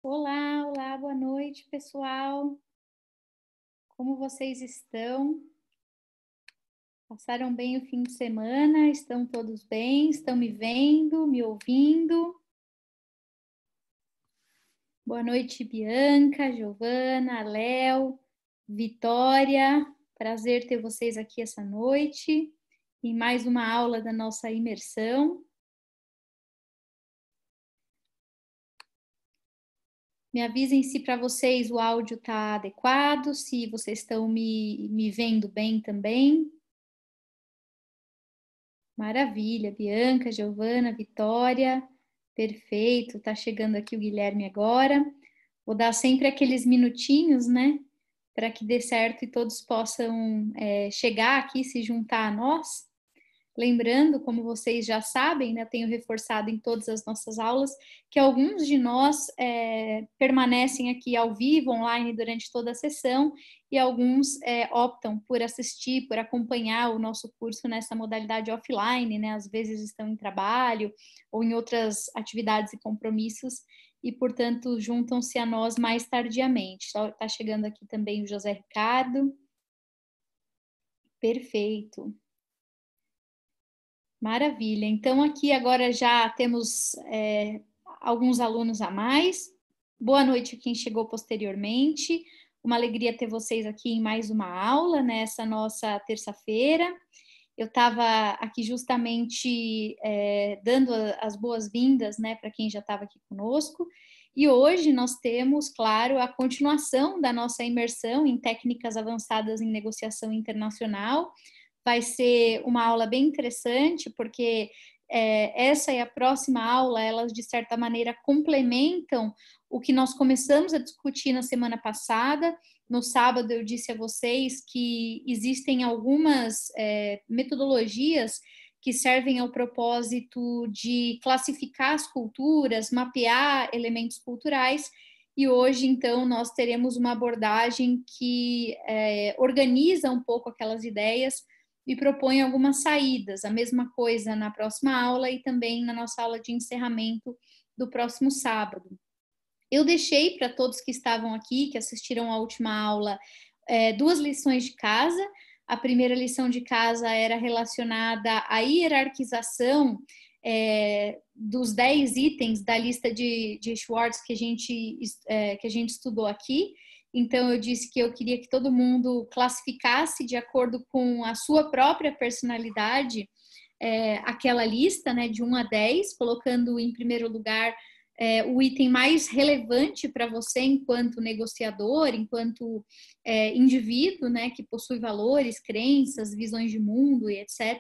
Olá, olá, boa noite, pessoal. Como vocês estão? Passaram bem o fim de semana? Estão todos bem? Estão me vendo, me ouvindo? Boa noite, Bianca, Giovana, Léo, Vitória. Prazer ter vocês aqui essa noite em mais uma aula da nossa imersão. Me avisem se para vocês o áudio está adequado, se vocês estão me vendo bem também. Maravilha, Bianca, Giovana, Vitória, perfeito, tá chegando aqui o Guilherme agora. Vou dar sempre aqueles minutinhos, né, para que dê certo e todos possam chegar aqui, se juntar a nós. Lembrando, como vocês já sabem, né, tenho reforçado em todas as nossas aulas, que alguns de nós permanecem aqui ao vivo, online, durante toda a sessão, e alguns optam por assistir, por acompanhar o nosso curso nessa modalidade offline, né, às vezes estão em trabalho ou em outras atividades e compromissos, e, portanto, juntam-se a nós mais tardiamente. Está chegando aqui também o José Ricardo. Perfeito. Maravilha. Então, aqui agora já temos alguns alunos a mais. Boa noite a quem chegou posteriormente. Uma alegria ter vocês aqui em mais uma aula, nessa nossa terça-feira. Eu estava aqui justamente dando as boas-vindas, né, para quem já estava aqui conosco. E hoje nós temos, claro, a continuação da nossa imersão em técnicas avançadas em negociação internacional. Vai ser uma aula bem interessante, porque essa e a próxima aula, elas de certa maneira complementam o que nós começamos a discutir na semana passada. No sábado eu disse a vocês que existem algumas metodologias que servem ao propósito de classificar as culturas, mapear elementos culturais, e hoje, então, nós teremos uma abordagem que organiza um pouco aquelas ideias e propõe algumas saídas. A mesma coisa na próxima aula e também na nossa aula de encerramento do próximo sábado. Eu deixei para todos que estavam aqui, que assistiram à última aula, duas lições de casa. A primeira lição de casa era relacionada à hierarquização dos 10 itens da lista de Schwartz que a gente estudou aqui. Então, eu disse que eu queria que todo mundo classificasse de acordo com a sua própria personalidade aquela lista, né, de 1 a 10, colocando em primeiro lugar o item mais relevante para você enquanto negociador, enquanto indivíduo, né, que possui valores, crenças, visões de mundo e etc.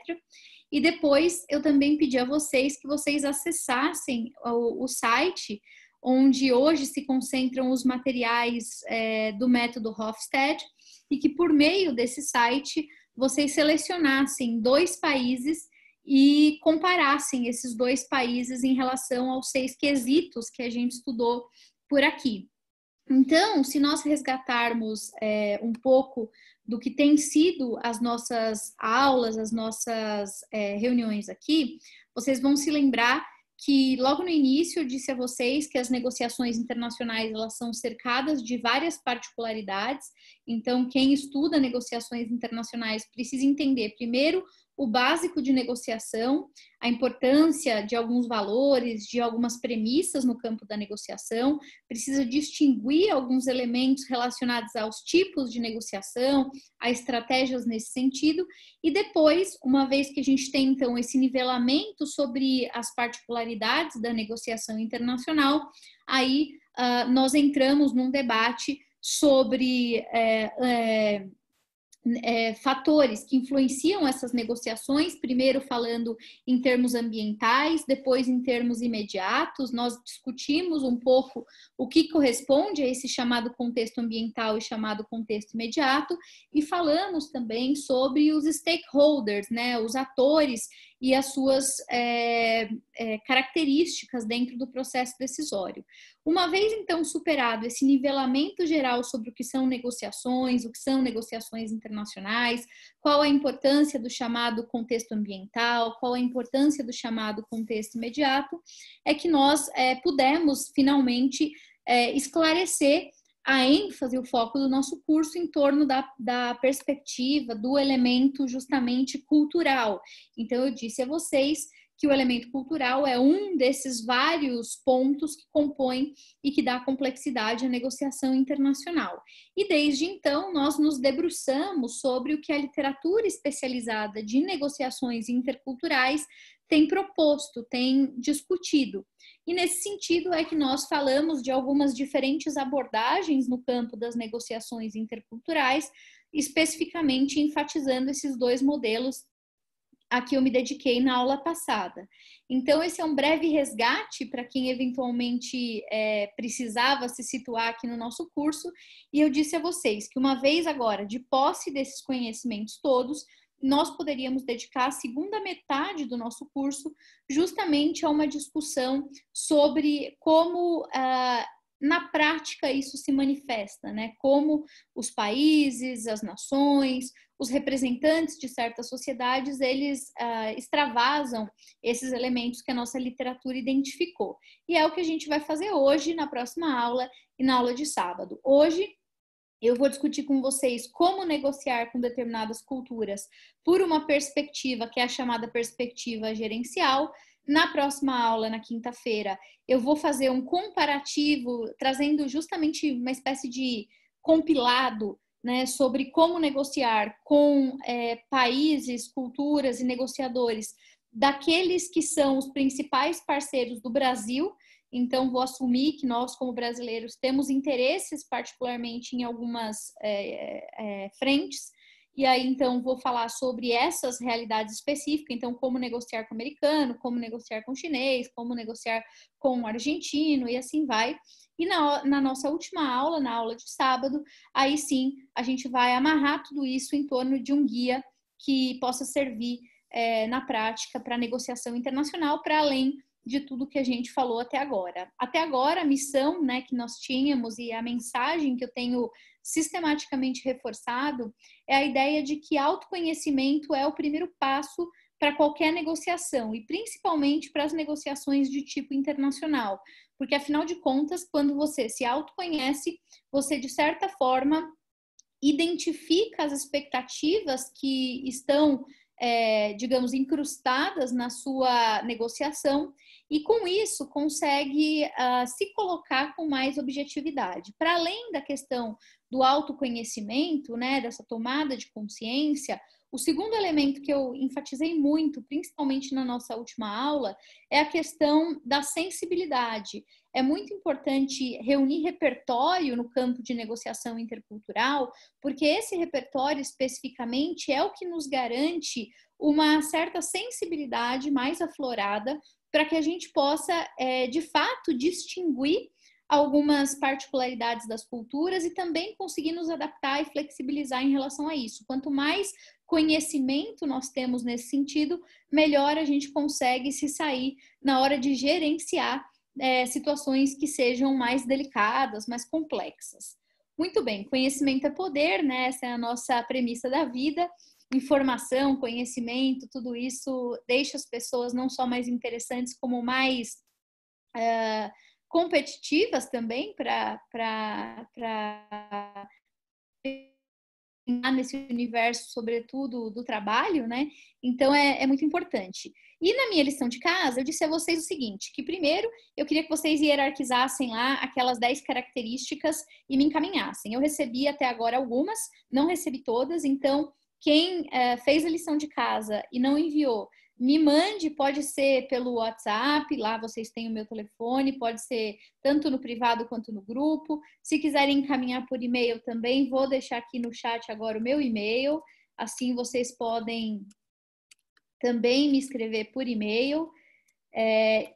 E depois eu também pedi a vocês que vocês acessassem o site onde hoje se concentram os materiais do método Hofstede, e que por meio desse site vocês selecionassem 2 países e comparassem esses 2 países em relação aos 6 quesitos que a gente estudou por aqui. Então, se nós resgatarmos um pouco do que tem sido as nossas aulas, as nossas reuniões aqui, vocês vão se lembrar que logo no início eu disse a vocês que as negociações internacionais elas são cercadas de várias particularidades. Então, quem estuda negociações internacionais precisa entender, primeiro, o básico de negociação, a importância de alguns valores, de algumas premissas no campo da negociação, precisa distinguir alguns elementos relacionados aos tipos de negociação, a estratégias nesse sentido, e depois, uma vez que a gente tem então esse nivelamento sobre as particularidades da negociação internacional, aí nós entramos num debate sobre fatores que influenciam essas negociações, primeiro falando em termos ambientais, depois em termos imediatos. Nós discutimos um pouco o que corresponde a esse chamado contexto ambiental e chamado contexto imediato, e falamos também sobre os stakeholders, né, os atores e as suas características dentro do processo decisório. Uma vez, então, superado esse nivelamento geral sobre o que são negociações internacionais, qual a importância do chamado contexto ambiental, qual a importância do chamado contexto imediato, é que nós pudemos, finalmente, esclarecer a ênfase, o foco do nosso curso em torno da perspectiva, do elemento justamente cultural. Então, eu disse a vocês que o elemento cultural é um desses vários pontos que compõem e que dá complexidade à negociação internacional. E desde então, nós nos debruçamos sobre o que a literatura especializada de negociações interculturais tem proposto, tem discutido. E nesse sentido é que nós falamos de algumas diferentes abordagens no campo das negociações interculturais, especificamente enfatizando esses dois modelos a que eu me dediquei na aula passada. Então, esse é um breve resgate para quem eventualmente precisava se situar aqui no nosso curso, e eu disse a vocês que uma vez agora, de posse desses conhecimentos todos, nós poderíamos dedicar a segunda metade do nosso curso justamente a uma discussão sobre como na prática isso se manifesta, né? Como os países, as nações, os representantes de certas sociedades, eles extravasam esses elementos que a nossa literatura identificou. E é o que a gente vai fazer hoje, na próxima aula e na aula de sábado. Hoje, eu vou discutir com vocês como negociar com determinadas culturas por uma perspectiva que é a chamada perspectiva gerencial. Na próxima aula, na quinta-feira, eu vou fazer um comparativo, trazendo justamente uma espécie de compilado, né, sobre como negociar com países, culturas e negociadores daqueles que são os principais parceiros do Brasil. Então, vou assumir que nós, como brasileiros, temos interesses particularmente em algumas frentes. E aí, então, vou falar sobre essas realidades específicas. Então, como negociar com o americano, como negociar com o chinês, como negociar com o argentino e assim vai. E na nossa última aula, na aula de sábado, aí sim, a gente vai amarrar tudo isso em torno de um guia que possa servir na prática para negociação internacional, para além de tudo que a gente falou até agora. Até agora, a missão, né, que nós tínhamos e a mensagem que eu tenho sistematicamente reforçado é a ideia de que autoconhecimento é o primeiro passo para qualquer negociação e principalmente para as negociações de tipo internacional, porque afinal de contas, quando você se autoconhece, você de certa forma identifica as expectativas que estão digamos, incrustadas na sua negociação e, com isso, consegue se colocar com mais objetividade. Para além da questão do autoconhecimento, né, dessa tomada de consciência, o segundo elemento que eu enfatizei muito, principalmente na nossa última aula, é a questão da sensibilidade. É muito importante reunir repertório no campo de negociação intercultural, porque esse repertório especificamente é o que nos garante uma certa sensibilidade mais aflorada para que a gente possa, de fato, distinguir algumas particularidades das culturas e também conseguir nos adaptar e flexibilizar em relação a isso. Quanto mais conhecimento nós temos nesse sentido, melhor a gente consegue se sair na hora de gerenciar situações que sejam mais delicadas, mais complexas. Muito bem, conhecimento é poder, né? Essa é a nossa premissa da vida. Informação, conhecimento, tudo isso deixa as pessoas não só mais interessantes, como mais competitivas também para nesse universo, sobretudo do trabalho, né? Então é muito importante. E na minha lição de casa, eu disse a vocês o seguinte, que primeiro eu queria que vocês hierarquizassem lá aquelas 10 características e me encaminhassem. Eu recebi até agora algumas, não recebi todas, então quem fez a lição de casa e não enviou, me mande, pode ser pelo WhatsApp, lá vocês têm o meu telefone, pode ser tanto no privado quanto no grupo. Se quiserem encaminhar por e-mail também, vou deixar aqui no chat agora o meu e-mail, assim vocês podem também me escrever por e-mail.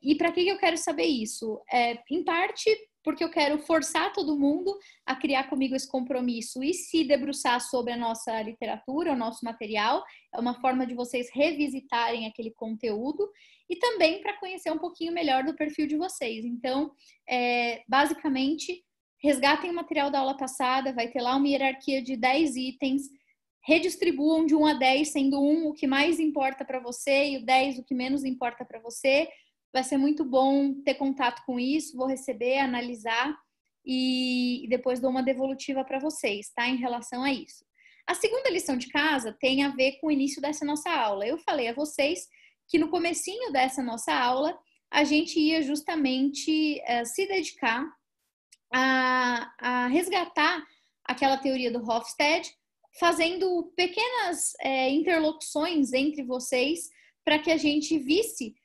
E para que eu quero saber isso? Em parte porque eu quero forçar todo mundo a criar comigo esse compromisso e se debruçar sobre a nossa literatura, o nosso material. É uma forma de vocês revisitarem aquele conteúdo e também para conhecer um pouquinho melhor do perfil de vocês. Então, basicamente, resgatem o material da aula passada, vai ter lá uma hierarquia de 10 itens, redistribuam de 1 a 10, sendo 1 o que mais importa para você e o 10 o que menos importa para você. Vai ser muito bom ter contato com isso, vou receber, analisar e depois dou uma devolutiva para vocês, tá? Em relação a isso. A segunda lição de casa tem a ver com o início dessa nossa aula. Eu falei a vocês que no comecinho dessa nossa aula a gente ia justamente se dedicar a resgatar aquela teoria do Hofstede, fazendo pequenas interlocuções entre vocês para que a gente visse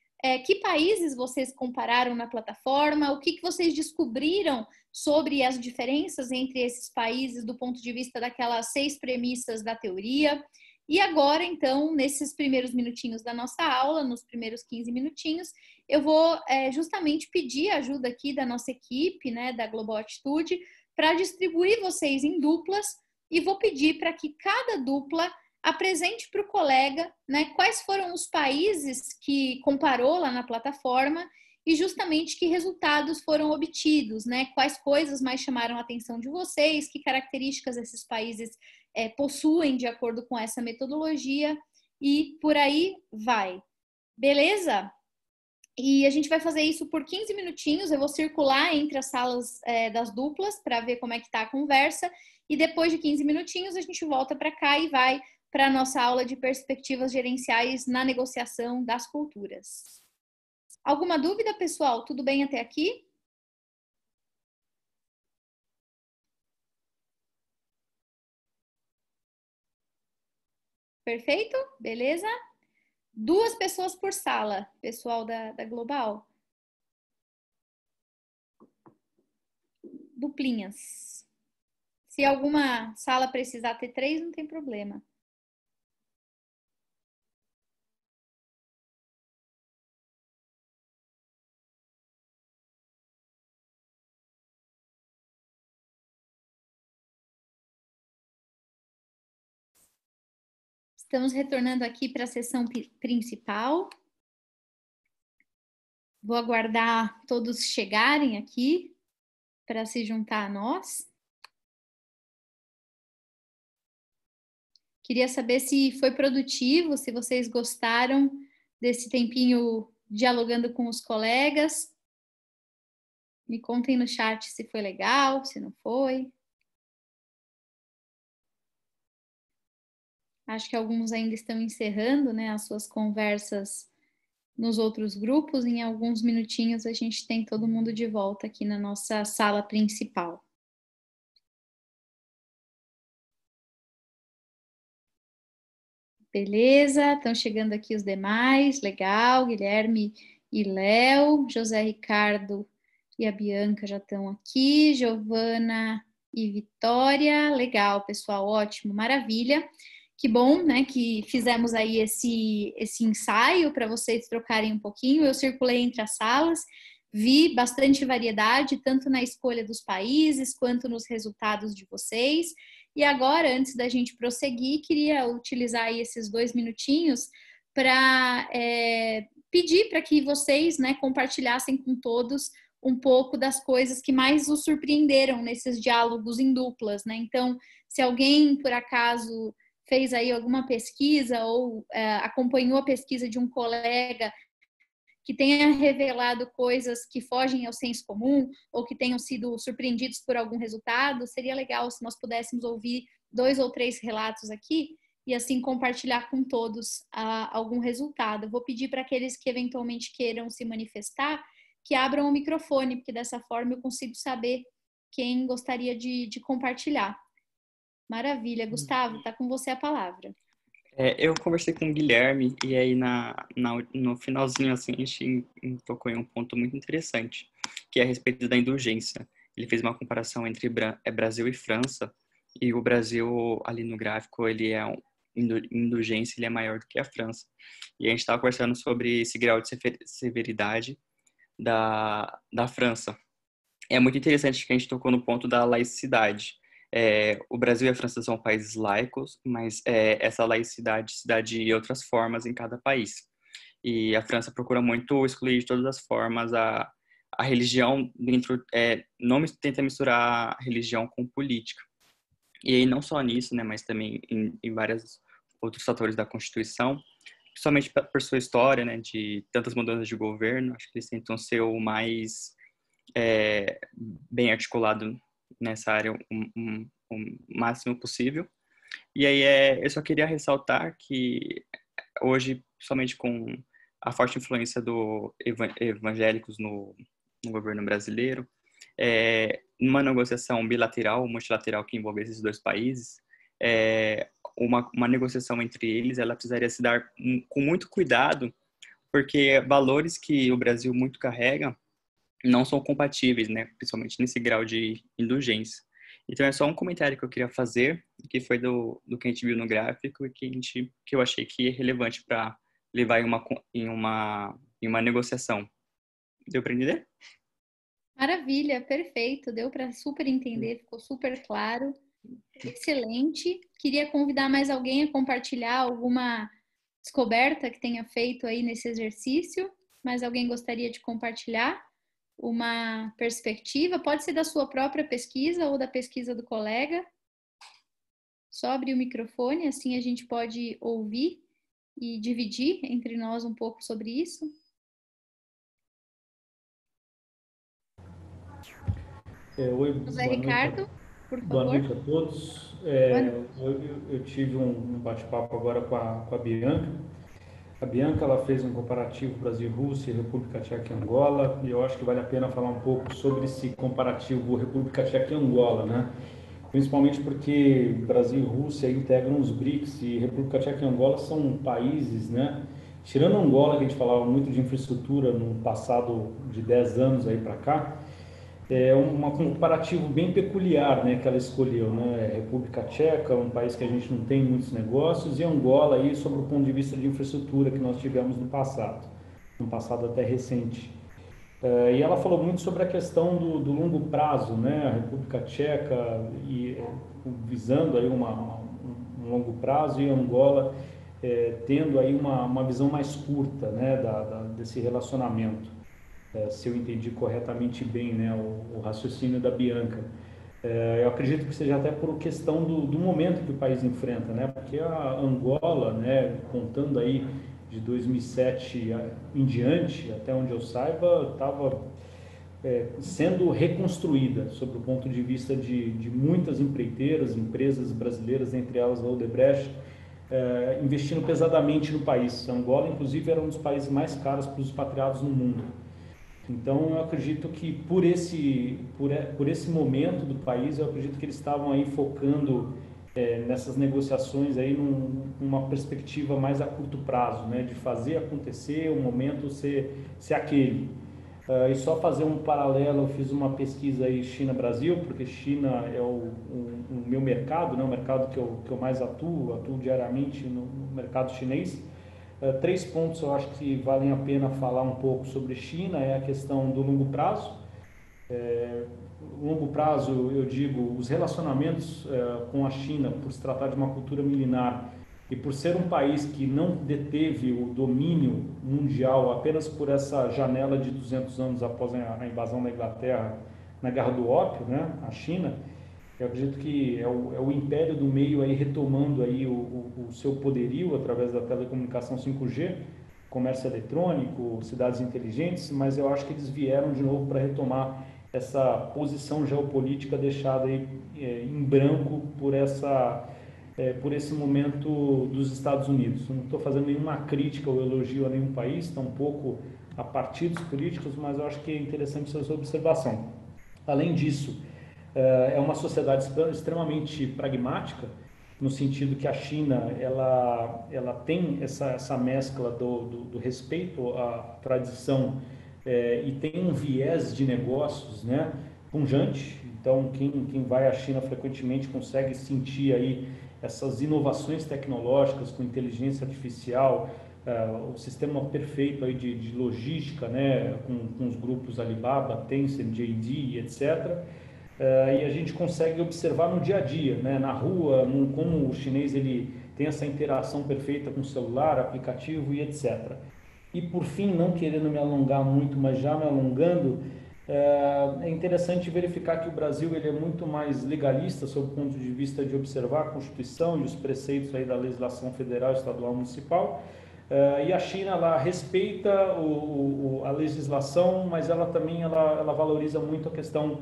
que países vocês compararam na plataforma, o que vocês descobriram sobre as diferenças entre esses países do ponto de vista daquelas 6 premissas da teoria. E agora, então, nesses primeiros minutinhos da nossa aula, nos primeiros 15 minutinhos, eu vou justamente pedir a ajuda aqui da nossa equipe, né, da Global Atitude, para distribuir vocês em duplas e vou pedir para que cada dupla apresente para o colega, né, quais foram os países que comparou lá na plataforma e justamente que resultados foram obtidos, né, quais coisas mais chamaram a atenção de vocês, que características esses países possuem de acordo com essa metodologia e por aí vai. Beleza? E a gente vai fazer isso por 15 minutinhos, eu vou circular entre as salas das duplas para ver como é que está a conversa e depois de 15 minutinhos a gente volta para cá e vai para a nossa aula de perspectivas gerenciais na negociação das culturas. Alguma dúvida, pessoal? Tudo bem até aqui? Perfeito? Beleza? 2 pessoas por sala, pessoal da Global. Duplinhas. Se alguma sala precisar ter 3, não tem problema. Estamos retornando aqui para a sessão principal. Vou aguardar todos chegarem aqui para se juntar a nós. Queria saber se foi produtivo, se vocês gostaram desse tempinho dialogando com os colegas. Me contem no chat se foi legal, se não foi. Acho que alguns ainda estão encerrando, né, as suas conversas nos outros grupos. Em alguns minutinhos a gente tem todo mundo de volta aqui na nossa sala principal. Beleza, estão chegando aqui os demais, legal, Guilherme e Léo, José Ricardo e a Bianca já estão aqui, Giovana e Vitória, legal, pessoal, ótimo, maravilha. Que bom, né, que fizemos aí esse ensaio para vocês trocarem um pouquinho. Eu circulei entre as salas, vi bastante variedade, tanto na escolha dos países, quanto nos resultados de vocês. E agora, antes da gente prosseguir, queria utilizar aí esses 2 minutinhos para pedir para que vocês, né, compartilhassem com todos um pouco das coisas que mais os surpreenderam nesses diálogos em duplas, né? Então, se alguém, por acaso, fez aí alguma pesquisa ou acompanhou a pesquisa de um colega que tenha revelado coisas que fogem ao senso comum ou que tenham sido surpreendidos por algum resultado, seria legal se nós pudéssemos ouvir 2 ou 3 relatos aqui e assim compartilhar com todos algum resultado. Eu vou pedir para aqueles que eventualmente queiram se manifestar que abram o microfone, porque dessa forma eu consigo saber quem gostaria de compartilhar. Maravilha. Gustavo, está com você a palavra. Eu conversei com o Guilherme e aí no finalzinho assim, a gente tocou em um ponto muito interessante, que é a respeito da indulgência. Ele fez uma comparação entre Brasil e França, e o Brasil, ali no gráfico, ele é indulgência, ele é maior do que a França. E a gente estava conversando sobre esse grau de severidade da França. É muito interessante que a gente tocou no ponto da laicidade. O Brasil e a França são países laicos, mas essa laicidade se dá de outras formas em cada país. E a França procura muito excluir de todas as formas a religião dentro, não tenta misturar a religião com política. E aí não só nisso, né, mas também em vários outros fatores da Constituição, principalmente por sua história, né, de tantas mudanças de governo, acho que eles tentam ser o mais bem articulado nessa área o máximo possível. E aí eu só queria ressaltar que hoje, somente com a forte influência do evangélicos no governo brasileiro, numa negociação bilateral ou multilateral que envolvesse esses dois países, uma negociação entre eles, ela precisaria se dar com muito cuidado, porque valores que o Brasil muito carrega não são compatíveis, né? Principalmente nesse grau de indulgência. Então é só um comentário que eu queria fazer, que foi do que a gente viu no gráfico e que eu achei que é relevante para levar em uma negociação. Deu para entender? Maravilha, perfeito. Deu para super entender, ficou super claro. Excelente. Queria convidar mais alguém a compartilhar alguma descoberta que tenha feito aí nesse exercício. Mais alguém gostaria de compartilhar uma perspectiva? Pode ser da sua própria pesquisa ou da pesquisa do colega. Só abrir o microfone, assim a gente pode ouvir e dividir entre nós um pouco sobre isso. Oi, José Ricardo, por favor. Boa noite a todos. Eu tive um bate-papo agora com a Bianca. A Bianca ela fez um comparativo Brasil-Rússia, República Tcheca e Angola, e eu acho que vale a pena falar um pouco sobre esse comparativo República Tcheca e Angola, né? Principalmente porque Brasil e Rússia integram os BRICS e República Tcheca e Angola são países, né? Tirando Angola, que a gente falava muito de infraestrutura no passado de 10 anos aí para cá, é um comparativo bem peculiar, né, que ela escolheu, né? República Tcheca, um país que a gente não tem muitos negócios, e Angola aí sobre o ponto de vista de infraestrutura que nós tivemos no passado até recente. E ela falou muito sobre a questão do longo prazo, né? A República Tcheca visando aí um longo prazo e Angola tendo aí uma visão mais curta, né, desse relacionamento. Se eu entendi corretamente bem, né, o raciocínio da Bianca. Eu acredito que seja até por questão do momento que o país enfrenta, né, porque a Angola, né, contando aí de 2007 em diante, até onde eu saiba, estava sendo reconstruída sob o ponto de vista de muitas empreiteiras, empresas brasileiras, entre elas a Odebrecht, investindo pesadamente no país. A Angola, inclusive, era um dos países mais caros para os expatriados no mundo. Então, eu acredito que por esse momento do país, eu acredito que eles estavam aí focando nessas negociações aí numa perspectiva mais a curto prazo, né, de fazer acontecer, o momento ser aquele. E só fazer um paralelo, eu fiz uma pesquisa aí China-Brasil, porque China é o meu mercado, né, o mercado que eu mais atuo diariamente no mercado chinês. 3 pontos eu acho que valem a pena falar um pouco sobre China, é a questão do longo prazo. Longo prazo, eu digo, os relacionamentos com a China, por se tratar de uma cultura milenar e por ser um país que não deteve o domínio mundial apenas por essa janela de 200 anos após a invasão da Inglaterra na Guerra do Ópio, né, a China, eu acredito que é o império do meio aí retomando aí o seu poderio através da telecomunicação 5G, comércio eletrônico, cidades inteligentes, mas eu acho que eles vieram de novo para retomar essa posição geopolítica deixada aí em branco por esse momento dos Estados Unidos. Eu não estou fazendo nenhuma crítica ou elogio a nenhum país, tampouco a partidos políticos, mas eu acho que é interessante essa observação. Além disso, é uma sociedade extremamente pragmática, no sentido que a China ela tem essa mescla do respeito à tradição e tem um viés de negócios, né, pungente. Então, quem vai à China frequentemente consegue sentir aí essas inovações tecnológicas com inteligência artificial, o sistema perfeito aí de logística, né, com os grupos Alibaba, Tencent, JD, etc. E a gente consegue observar no dia a dia, né, na rua, como o chinês ele tem essa interação perfeita com o celular, aplicativo e etc. E por fim, não querendo me alongar muito, mas já me alongando, é interessante verificar que o Brasil ele é muito mais legalista sob o ponto de vista de observar a Constituição e os preceitos aí da legislação federal, estadual, municipal, E a China, ela respeita a legislação, mas ela também ela valoriza muito a questão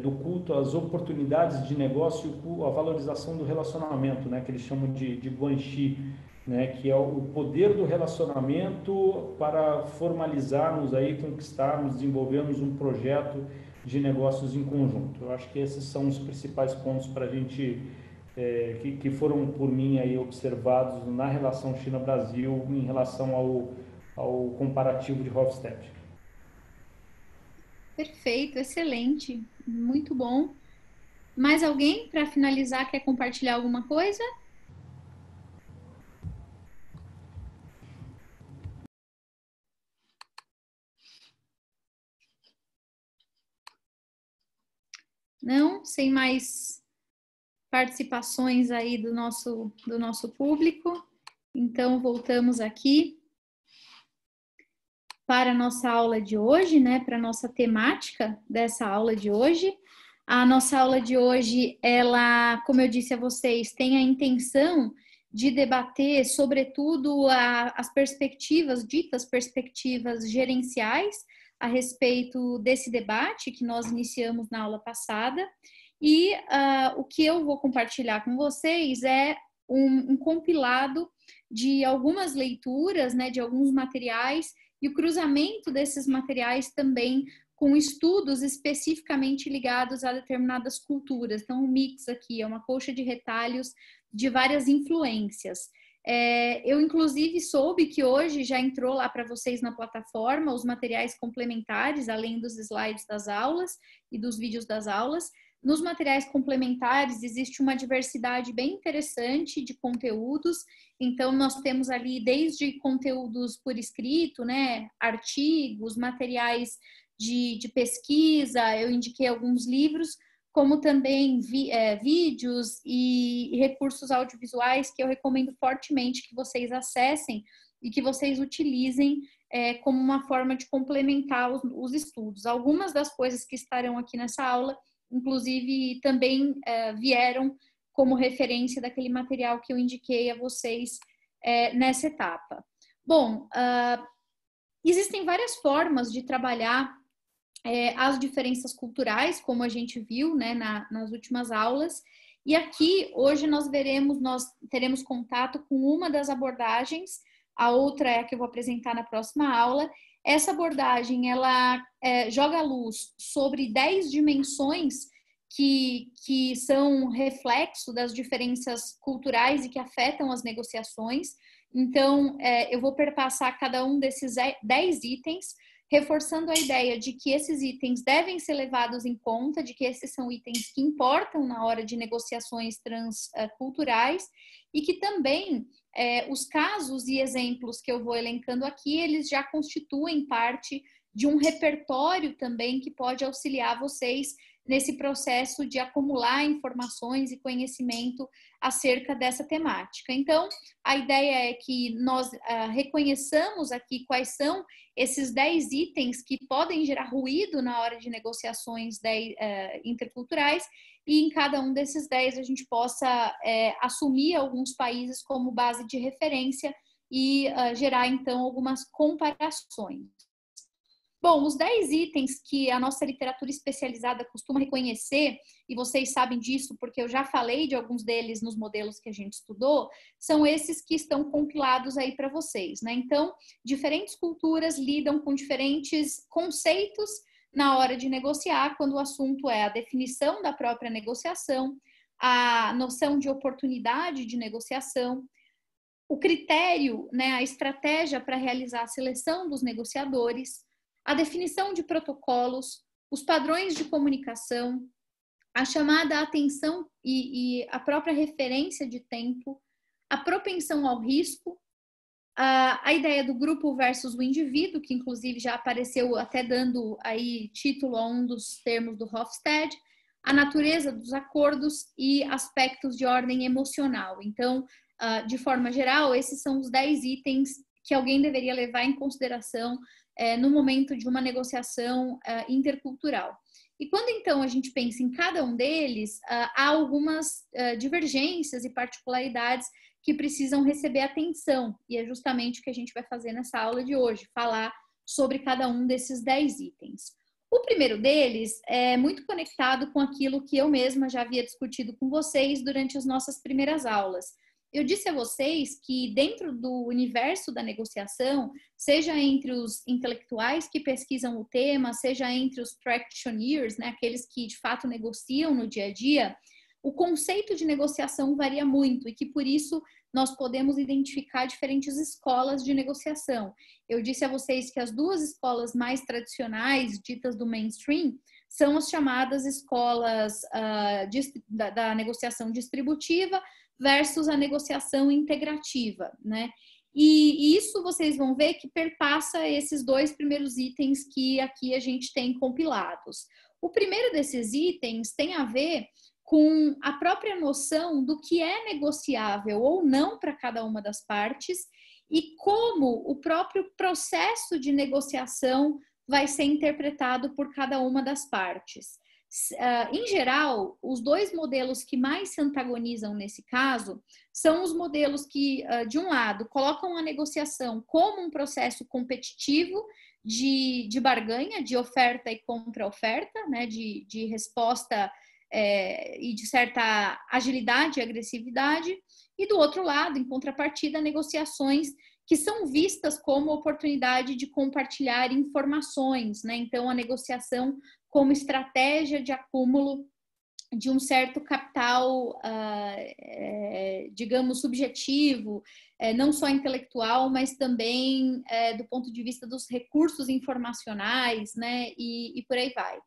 do culto, as oportunidades de negócio, a valorização do relacionamento, né, que eles chamam de guanxi, né, que é o poder do relacionamento para formalizarmos aí, conquistarmos, desenvolvermos um projeto de negócios em conjunto. Eu acho que esses são os principais pontos para a gente que foram por mim aí observados na relação China-Brasil em relação ao comparativo de Hofstede. Perfeito, excelente, muito bom. Mais alguém para finalizar quer compartilhar alguma coisa? Não? Sem mais participações aí do nosso público. Então, voltamos aqui para a nossa aula de hoje, né? Para a nossa temática dessa aula de hoje. A nossa aula de hoje, ela, como eu disse a vocês, tem a intenção de debater, sobretudo, as perspectivas, ditas perspectivas gerenciais a respeito desse debate que nós iniciamos na aula passada. E o que eu vou compartilhar com vocês é um compilado de algumas leituras, né, de alguns materiais, e o cruzamento desses materiais também com estudos especificamente ligados a determinadas culturas. Então, um mix aqui, é uma colcha de retalhos de várias influências. Eu, inclusive, soube que hoje já entrou lá para vocês na plataforma os materiais complementares, além dos slides das aulas e dos vídeos das aulas. Nos materiais complementares existe uma diversidade bem interessante de conteúdos, então nós temos ali desde conteúdos por escrito, né, artigos, materiais de pesquisa, eu indiquei alguns livros, como também vídeos e recursos audiovisuais que eu recomendo fortemente que vocês acessem e que vocês utilizem como uma forma de complementar os estudos. Algumas das coisas que estarão aqui nessa aula inclusive também vieram como referência daquele material que eu indiquei a vocês nessa etapa. Bom, existem várias formas de trabalhar as diferenças culturais, como a gente viu, né, nas últimas aulas, e aqui hoje nós teremos contato com uma das abordagens, a outra é a que eu vou apresentar na próxima aula. Essa abordagem, ela joga a luz sobre 10 dimensões que são reflexo das diferenças culturais e que afetam as negociações. Então, eu vou perpassar cada um desses 10 itens, reforçando a ideia de que esses itens devem ser levados em conta, de que esses são itens que importam na hora de negociações transculturais e que também os casos e exemplos que eu vou elencando aqui, eles já constituem parte de um repertório também que pode auxiliar vocês nesse processo de acumular informações e conhecimento acerca dessa temática. Então, a ideia é que nós reconheçamos aqui quais são esses 10 itens que podem gerar ruído na hora de negociações interculturais, e em cada um desses 10 a gente possa assumir alguns países como base de referência e gerar, então, algumas comparações. Bom, os 10 itens que a nossa literatura especializada costuma reconhecer, e vocês sabem disso porque eu já falei de alguns deles nos modelos que a gente estudou, são esses que estão compilados aí para vocês, né? Então, diferentes culturas lidam com diferentes conceitos na hora de negociar, quando o assunto é a definição da própria negociação, a noção de oportunidade de negociação, o critério, né, a estratégia para realizar a seleção dos negociadores, a definição de protocolos, os padrões de comunicação, a chamada atenção e a própria referência de tempo, a propensão ao risco, a ideia do grupo versus o indivíduo, que inclusive já apareceu até dando aí título a um dos termos do Hofstede, a natureza dos acordos e aspectos de ordem emocional. Então, de forma geral, esses são os 10 itens que alguém deveria levar em consideração no momento de uma negociação intercultural. E quando então a gente pensa em cada um deles, há algumas divergências e particularidades que precisam receber atenção, e é justamente o que a gente vai fazer nessa aula de hoje, falar sobre cada um desses 10 itens. O primeiro deles é muito conectado com aquilo que eu mesma já havia discutido com vocês durante as nossas primeiras aulas. Eu disse a vocês que dentro do universo da negociação, seja entre os intelectuais que pesquisam o tema, seja entre os practitioners, né, aqueles que de fato negociam no dia a dia, o conceito de negociação varia muito e que por isso nós podemos identificar diferentes escolas de negociação. Eu disse a vocês que as duas escolas mais tradicionais, ditas do mainstream, são as chamadas escolas da negociação distributiva versus a negociação integrativa, né? E isso vocês vão ver que perpassa esses dois primeiros itens que aqui a gente tem compilados. O primeiro desses itens tem a ver com a própria noção do que é negociável ou não para cada uma das partes e como o próprio processo de negociação vai ser interpretado por cada uma das partes. Em geral, os dois modelos que mais se antagonizam nesse caso são os modelos que, de um lado, colocam a negociação como um processo competitivo de barganha, de oferta e contra-oferta, né, de resposta e de certa agilidade e agressividade, e do outro lado, em contrapartida, negociações que são vistas como oportunidade de compartilhar informações, né? Então, a negociação como estratégia de acúmulo de um certo capital, digamos, subjetivo, não só intelectual, mas também do ponto de vista dos recursos informacionais, né? E por aí vai.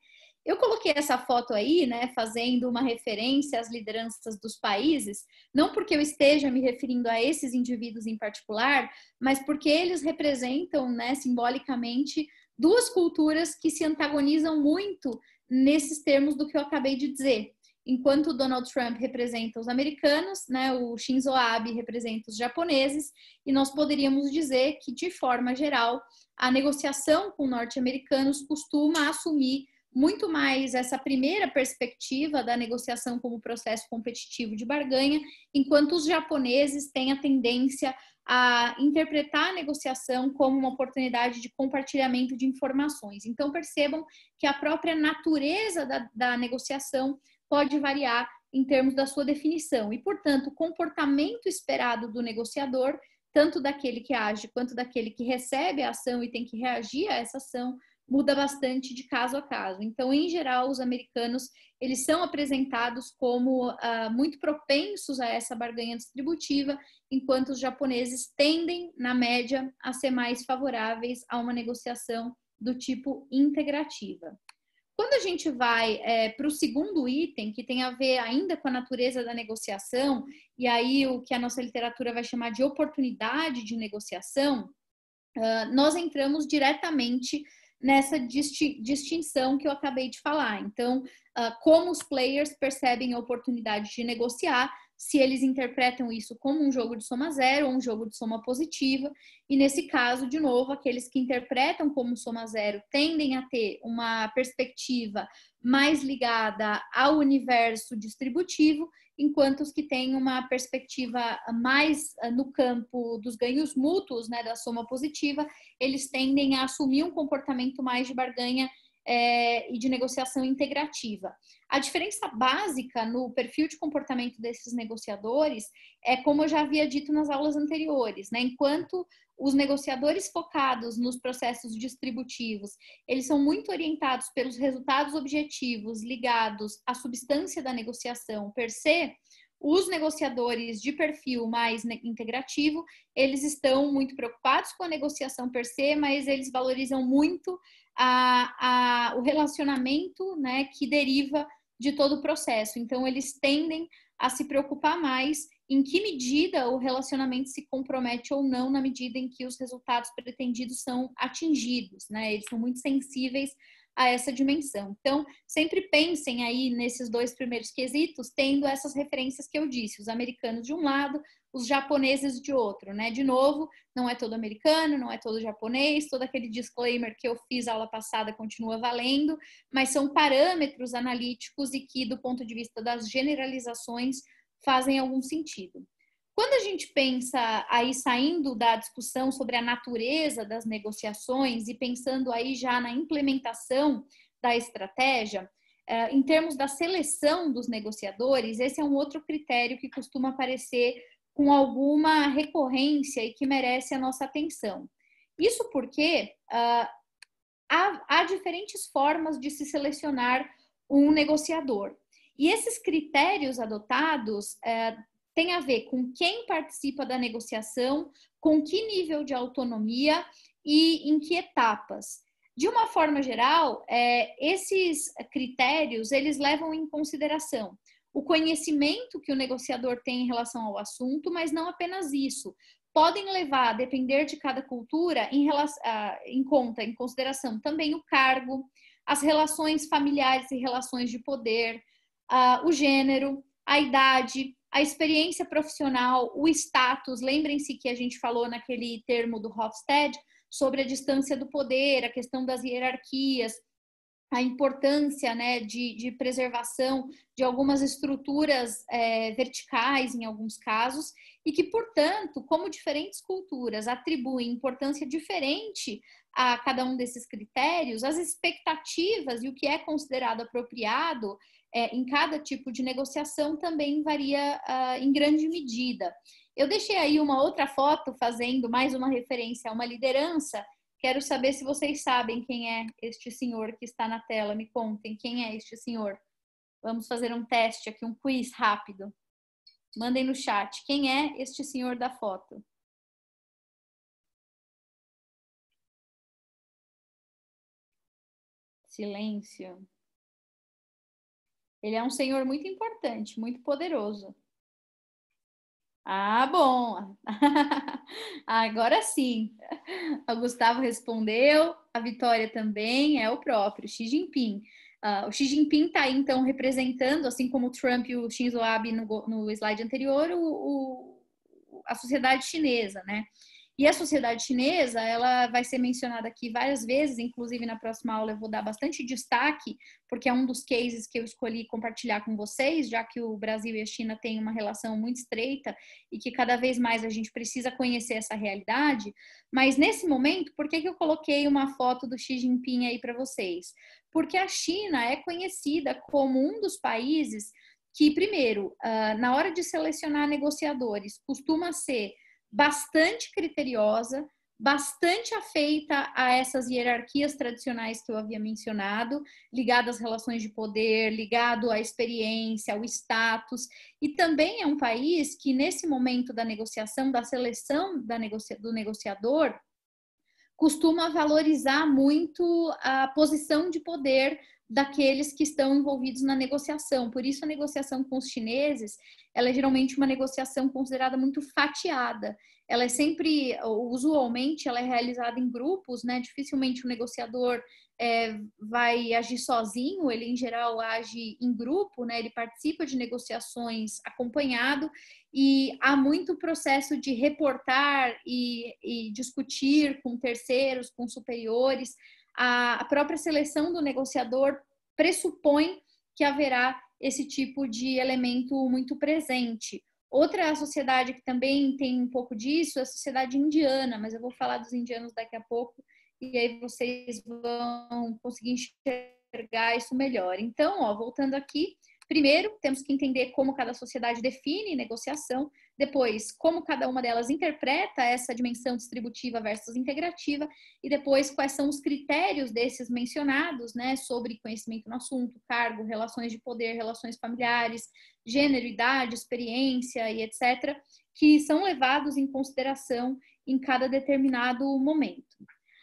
Eu coloquei essa foto aí, né, fazendo uma referência às lideranças dos países, não porque eu esteja me referindo a esses indivíduos em particular, mas porque eles representam, né, simbolicamente, duas culturas que se antagonizam muito nesses termos do que eu acabei de dizer. Enquanto o Donald Trump representa os americanos, né, o Shinzo Abe representa os japoneses, e nós poderíamos dizer que, de forma geral, a negociação com norte-americanos costuma assumir muito mais essa primeira perspectiva da negociação como processo competitivo de barganha, enquanto os japoneses têm a tendência a interpretar a negociação como uma oportunidade de compartilhamento de informações. Então, percebam que a própria natureza da negociação pode variar em termos da sua definição e, portanto, o comportamento esperado do negociador, tanto daquele que age quanto daquele que recebe a ação e tem que reagir a essa ação, muda bastante de caso a caso. Então, em geral, os americanos, eles são apresentados como muito propensos a essa barganha distributiva, enquanto os japoneses tendem, na média, a ser mais favoráveis a uma negociação do tipo integrativa. Quando a gente vai para o segundo item, que tem a ver ainda com a natureza da negociação, e aí o que a nossa literatura vai chamar de oportunidade de negociação, nós entramos diretamente nessa distinção que eu acabei de falar. Então, como os players percebem a oportunidade de negociar, se eles interpretam isso como um jogo de soma zero ou um jogo de soma positiva, e nesse caso, de novo, aqueles que interpretam como soma zero tendem a ter uma perspectiva mais ligada ao universo distributivo, enquanto os que têm uma perspectiva mais no campo dos ganhos mútuos, né, da soma positiva, eles tendem a assumir um comportamento mais de barganha e de negociação integrativa. A diferença básica no perfil de comportamento desses negociadores é como eu já havia dito nas aulas anteriores, né? Enquanto os negociadores focados nos processos distributivos, eles são muito orientados pelos resultados objetivos ligados à substância da negociação per se, os negociadores de perfil mais integrativo, eles estão muito preocupados com a negociação per se, mas eles valorizam muito o relacionamento, né, que deriva de todo o processo. Então, eles tendem a se preocupar mais em que medida o relacionamento se compromete ou não na medida em que os resultados pretendidos são atingidos, né? Eles são muito sensíveis a essa dimensão. Então, sempre pensem aí nesses dois primeiros quesitos, tendo essas referências que eu disse, os americanos de um lado, os japoneses de outro, né? De novo, não é todo americano, não é todo japonês, todo aquele disclaimer que eu fiz aula passada continua valendo, mas são parâmetros analíticos e que, do ponto de vista das generalizações, fazem algum sentido. Quando a gente pensa aí saindo da discussão sobre a natureza das negociações e pensando aí já na implementação da estratégia, em termos da seleção dos negociadores, esse é um outro critério que costuma aparecer com alguma recorrência e que merece a nossa atenção. Isso porque há diferentes formas de se selecionar um negociador. E esses critérios adotados tem a ver com quem participa da negociação, com que nível de autonomia e em que etapas. De uma forma geral, esses critérios, eles levam em consideração o conhecimento que o negociador tem em relação ao assunto, mas não apenas isso. Podem levar, a depender de cada cultura, em consideração também o cargo, as relações familiares e relações de poder, o gênero, a idade, a experiência profissional, o status. Lembrem-se que a gente falou naquele termo do Hofstede sobre a distância do poder, a questão das hierarquias, a importância, né, de preservação de algumas estruturas verticais em alguns casos, e que, portanto, como diferentes culturas atribuem importância diferente a cada um desses critérios, as expectativas e o que é considerado apropriado em cada tipo de negociação também varia em grande medida. Eu deixei aí uma outra foto fazendo mais uma referência a uma liderança. Quero saber se vocês sabem quem é este senhor que está na tela. Me contem quem é este senhor. Vamos fazer um teste aqui, um quiz rápido. Mandem no chat. Quem é este senhor da foto? Silêncio. Ele é um senhor muito importante, muito poderoso. Ah, bom. Agora sim. O Gustavo respondeu, a Vitória também, é o próprio, Xi Jinping. O Xi Jinping está aí, então, representando, assim como o Trump e o Shinzo Abe no slide anterior, a sociedade chinesa, né? E a sociedade chinesa, ela vai ser mencionada aqui várias vezes, inclusive na próxima aula eu vou dar bastante destaque, porque é um dos cases que eu escolhi compartilhar com vocês, já que o Brasil e a China têm uma relação muito estreita e que cada vez mais a gente precisa conhecer essa realidade. Mas nesse momento, por que eu coloquei uma foto do Xi Jinping aí para vocês? Porque a China é conhecida como um dos países que, primeiro, na hora de selecionar negociadores, costuma ser bastante criteriosa, bastante afeita a essas hierarquias tradicionais que eu havia mencionado, ligado às relações de poder, ligado à experiência, ao status, e também é um país que, nesse momento da negociação, da seleção do negociador, costuma valorizar muito a posição de poder daqueles que estão envolvidos na negociação. Por isso, a negociação com os chineses, ela é geralmente uma negociação considerada muito fatiada. Ela é sempre, usualmente, ela é realizada em grupos, né? Dificilmente o negociador vai agir sozinho, ele, em geral, age em grupo, né? Ele participa de negociações acompanhado e há muito processo de reportar e discutir com terceiros, com superiores. A própria seleção do negociador pressupõe que haverá esse tipo de elemento muito presente. Outra sociedade que também tem um pouco disso é a sociedade indiana, mas eu vou falar dos indianos daqui a pouco e aí vocês vão conseguir enxergar isso melhor. Então, voltando aqui, primeiro, temos que entender como cada sociedade define negociação, depois, como cada uma delas interpreta essa dimensão distributiva versus integrativa, e depois, quais são os critérios desses mencionados, né, sobre conhecimento no assunto, cargo, relações de poder, relações familiares, gênero, idade, experiência e etc., que são levados em consideração em cada determinado momento.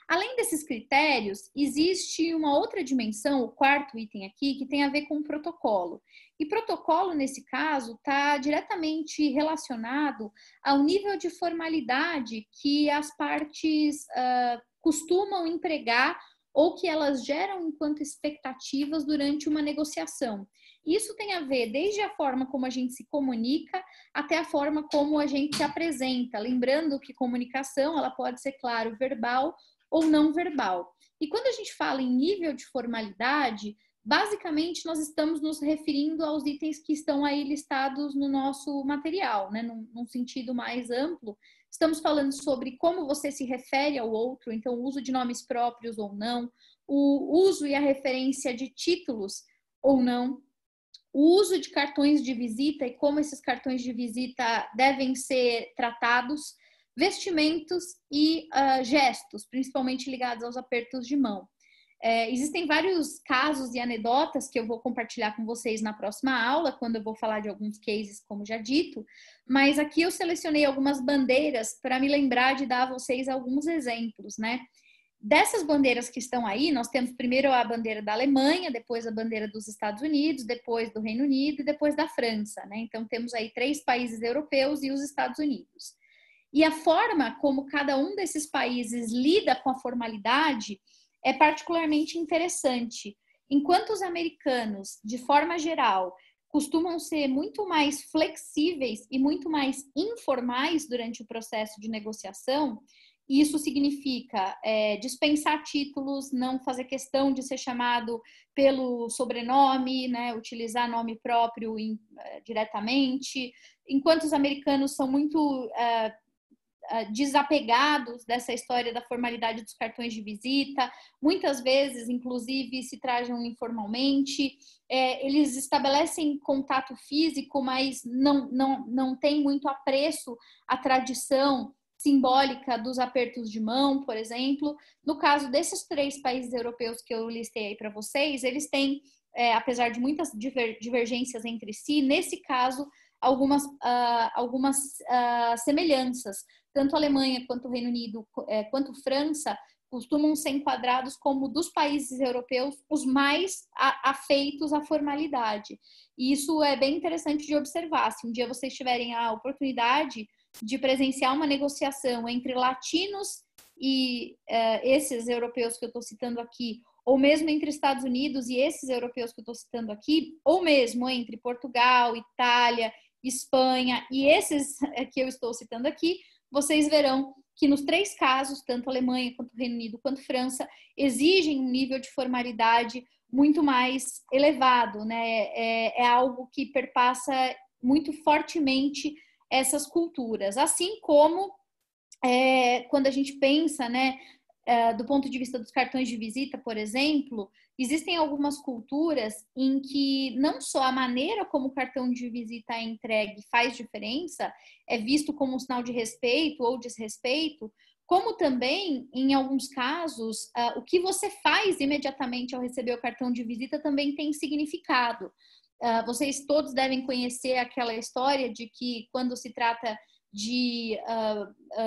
Além desses critérios, existe uma outra dimensão, o quarto item aqui, que tem a ver com o protocolo. E protocolo, nesse caso, está diretamente relacionado ao nível de formalidade que as partes costumam empregar ou que elas geram enquanto expectativas durante uma negociação. Isso tem a ver desde a forma como a gente se comunica até a forma como a gente se apresenta. Lembrando que comunicação, ela pode ser, claro, verbal ou não verbal. E quando a gente fala em nível de formalidade, basicamente nós estamos nos referindo aos itens que estão aí listados no nosso material, né? Num sentido mais amplo. Estamos falando sobre como você se refere ao outro, então o uso de nomes próprios ou não, o uso e a referência de títulos ou não, o uso de cartões de visita e como esses cartões de visita devem ser tratados, vestimentos e gestos, principalmente ligados aos apertos de mão. Existem vários casos e anedotas que eu vou compartilhar com vocês na próxima aula, quando eu vou falar de alguns cases, como já dito, mas aqui eu selecionei algumas bandeiras para me lembrar de dar a vocês alguns exemplos, né? Dessas bandeiras que estão aí, nós temos primeiro a bandeira da Alemanha, depois a bandeira dos Estados Unidos, depois do Reino Unido e depois da França, né? Então temos aí 3 países europeus e os Estados Unidos. E a forma como cada um desses países lida com a formalidade é particularmente interessante. Enquanto os americanos, de forma geral, costumam ser muito mais flexíveis e muito mais informais durante o processo de negociação, isso significa dispensar títulos, não fazer questão de ser chamado pelo sobrenome, né, utilizar nome próprio diretamente. Enquanto os americanos são muito desapegados dessa história da formalidade dos cartões de visita, muitas vezes, inclusive, se trajam informalmente, eles estabelecem contato físico, mas não tem muito apreço à tradição simbólica dos apertos de mão, por exemplo. No caso desses 3 países europeus que eu listei aí para vocês, eles têm, apesar de muitas divergências entre si, nesse caso, algumas semelhanças. Tanto a Alemanha quanto o Reino Unido, quanto França, costumam ser enquadrados como dos países europeus os mais afeitos à formalidade. E isso é bem interessante de observar. Se um dia vocês tiverem a oportunidade de presenciar uma negociação entre latinos e esses europeus que eu estou citando aqui, ou mesmo entre Estados Unidos e esses europeus que eu estou citando aqui, ou mesmo entre Portugal, Itália, Espanha e esses que eu estou citando aqui, vocês verão que nos 3 casos, tanto Alemanha quanto Reino Unido quanto França, exigem um nível de formalidade muito mais elevado, né? É algo que perpassa muito fortemente essas culturas. Assim como quando a gente pensa, né, do ponto de vista dos cartões de visita, por exemplo, existem algumas culturas em que não só a maneira como o cartão de visita é entregue faz diferença, é visto como um sinal de respeito ou desrespeito, como também, em alguns casos, o que você faz imediatamente ao receber o cartão de visita também tem significado. Vocês todos devem conhecer aquela história de que quando se trata de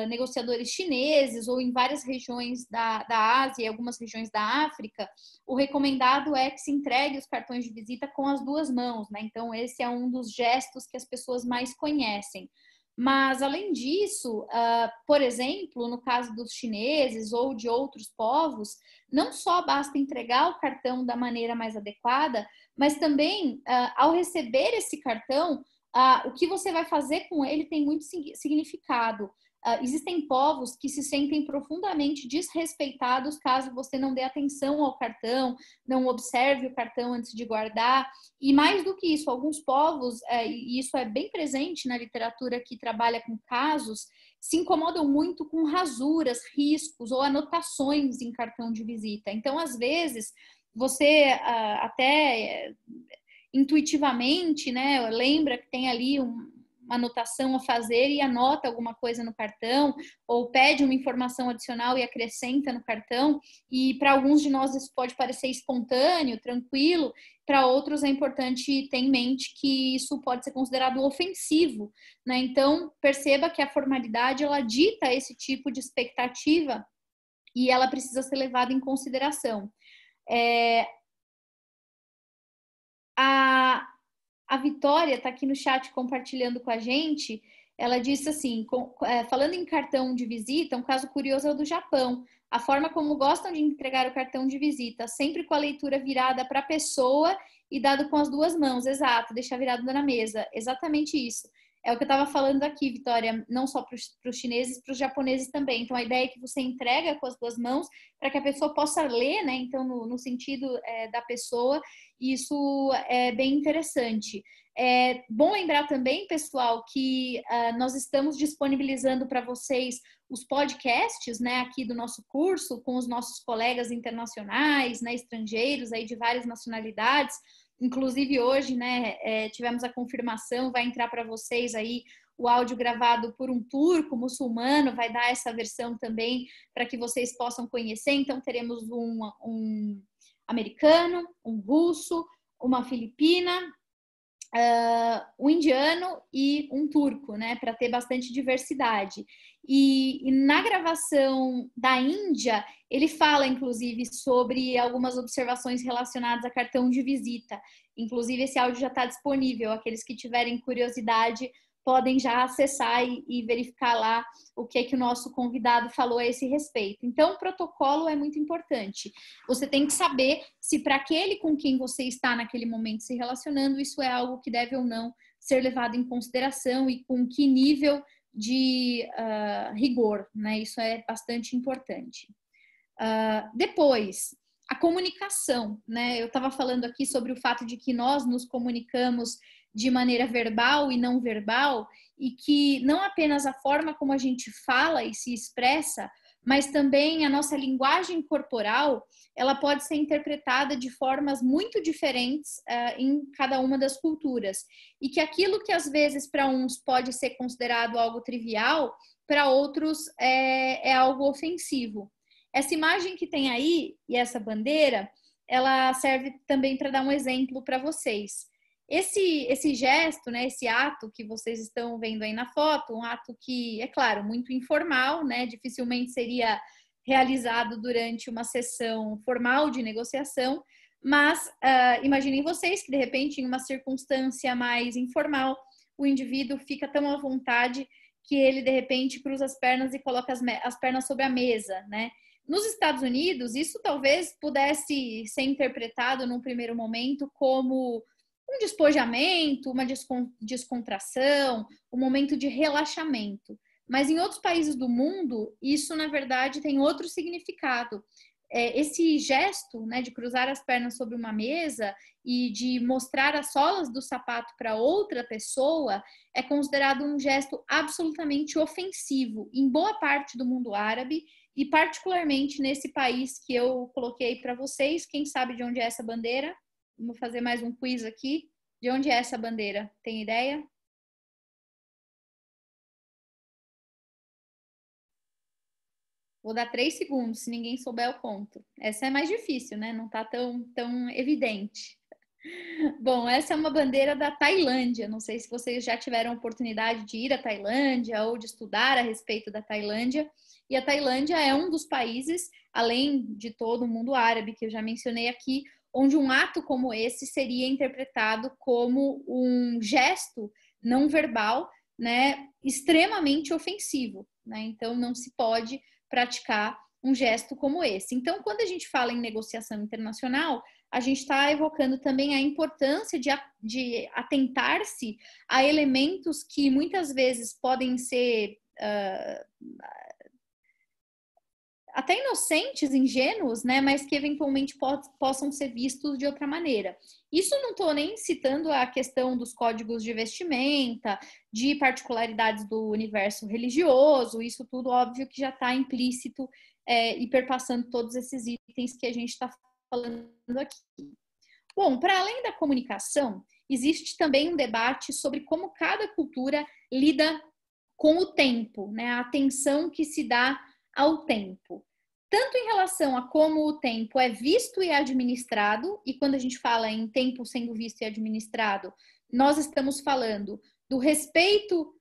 negociadores chineses ou em várias regiões da Ásia e algumas regiões da África, o recomendado é que se entregue os cartões de visita com as 2 mãos, né? Então, esse é um dos gestos que as pessoas mais conhecem. Mas, além disso, por exemplo, no caso dos chineses ou de outros povos, não só basta entregar o cartão da maneira mais adequada, mas também, ao receber esse cartão, o que você vai fazer com ele tem muito significado. Existem povos que se sentem profundamente desrespeitados caso você não dê atenção ao cartão, não observe o cartão antes de guardar. E mais do que isso, alguns povos, e isso é bem presente na literatura que trabalha com casos, se incomodam muito com rasuras, riscos ou anotações em cartão de visita. Então, às vezes, você até intuitivamente, né, lembra que tem ali uma anotação a fazer e anota alguma coisa no cartão, ou pede uma informação adicional e acrescenta no cartão, e para alguns de nós isso pode parecer espontâneo, tranquilo, para outros é importante ter em mente que isso pode ser considerado ofensivo, né? Então, perceba que a formalidade, ela dita esse tipo de expectativa e ela precisa ser levada em consideração. A Vitória está aqui no chat compartilhando com a gente Ela disse assim, falando em cartão de visita, um caso curioso é o do Japão. A forma como gostam de entregar o cartão de visita, sempre com a leitura virada para a pessoa e dado com as duas mãos, exato, deixar virado na mesa, exatamente isso. É o que eu estava falando aqui, Vitória, não só para os chineses, para os japoneses também. Então, a ideia é que você entrega com as duas mãos para que a pessoa possa ler, né? Então, no sentido da pessoa, isso é bem interessante. É bom lembrar também, pessoal, que nós estamos disponibilizando para vocês os podcasts, né, aqui do nosso curso, com os nossos colegas internacionais, né, estrangeiros aí de várias nacionalidades. Inclusive hoje, né, tivemos a confirmação, vai entrar para vocês aí o áudio gravado por um turco muçulmano, vai dar essa versão também para que vocês possam conhecer. Então, teremos um americano, um russo, uma filipina, um indiano e um turco, né, para ter bastante diversidade. E na gravação da Índia, ele fala, inclusive, sobre algumas observações relacionadas a cartão de visita. Inclusive, esse áudio já está disponível. Aqueles que tiverem curiosidade podem já acessar e verificar lá o que o nosso convidado falou a esse respeito. Então, o protocolo é muito importante. Você tem que saber se para aquele com quem você está naquele momento se relacionando, isso é algo que deve ou não ser levado em consideração e com que nível de rigor, né? Isso é bastante importante. Depois, a comunicação, né? Eu estava falando aqui sobre o fato de que nós nos comunicamos de maneira verbal e não verbal, e que não apenas a forma como a gente fala e se expressa, mas também a nossa linguagem corporal, ela pode ser interpretada de formas muito diferentes em cada uma das culturas. E que aquilo que às vezes para uns pode ser considerado algo trivial, para outros é algo ofensivo. Essa imagem que tem aí, e essa bandeira, ela serve também para dar um exemplo para vocês. Esse gesto, né, esse ato que vocês estão vendo aí na foto, um ato que, é claro, muito informal, né, dificilmente seria realizado durante uma sessão formal de negociação, mas imaginem vocês que, de repente, em uma circunstância mais informal, o indivíduo fica tão à vontade que ele, de repente, cruza as pernas e coloca as pernas sobre a mesa, né? Nos Estados Unidos, isso talvez pudesse ser interpretado num primeiro momento como um despojamento, uma descontração, um momento de relaxamento. Mas em outros países do mundo, isso, na verdade, tem outro significado. Esse gesto, né, de cruzar as pernas sobre uma mesa e de mostrar as solas do sapato para outra pessoa é considerado um gesto absolutamente ofensivo em boa parte do mundo árabe e particularmente nesse país que eu coloquei para vocês. Quem sabe de onde é essa bandeira? Vamos fazer mais um quiz aqui. De onde é essa bandeira? Tem ideia? Vou dar 3 segundos. Se ninguém souber, eu conto. Essa é mais difícil, né? Não está tão evidente. Bom, essa é uma bandeira da Tailândia. Não sei se vocês já tiveram oportunidade de ir à Tailândia ou de estudar a respeito da Tailândia. E a Tailândia é um dos países, além de todo o mundo árabe, que eu já mencionei aqui, onde um ato como esse seria interpretado como um gesto não verbal, né, extremamente ofensivo, né? Então, não se pode praticar um gesto como esse. Então, quando a gente fala em negociação internacional, a gente está evocando também a importância de atentar-se a elementos que muitas vezes podem ser até inocentes, ingênuos, né, mas que eventualmente possam ser vistos de outra maneira. Isso não estou nem citando a questão dos códigos de vestimenta, de particularidades do universo religioso, isso tudo óbvio que já está implícito e perpassando todos esses itens que a gente está falando aqui. Bom, para além da comunicação, existe também um debate sobre como cada cultura lida com o tempo, né, a atenção que se dá ao tempo. Tanto em relação a como o tempo é visto e administrado, e quando a gente fala em tempo sendo visto e administrado, nós estamos falando do respeito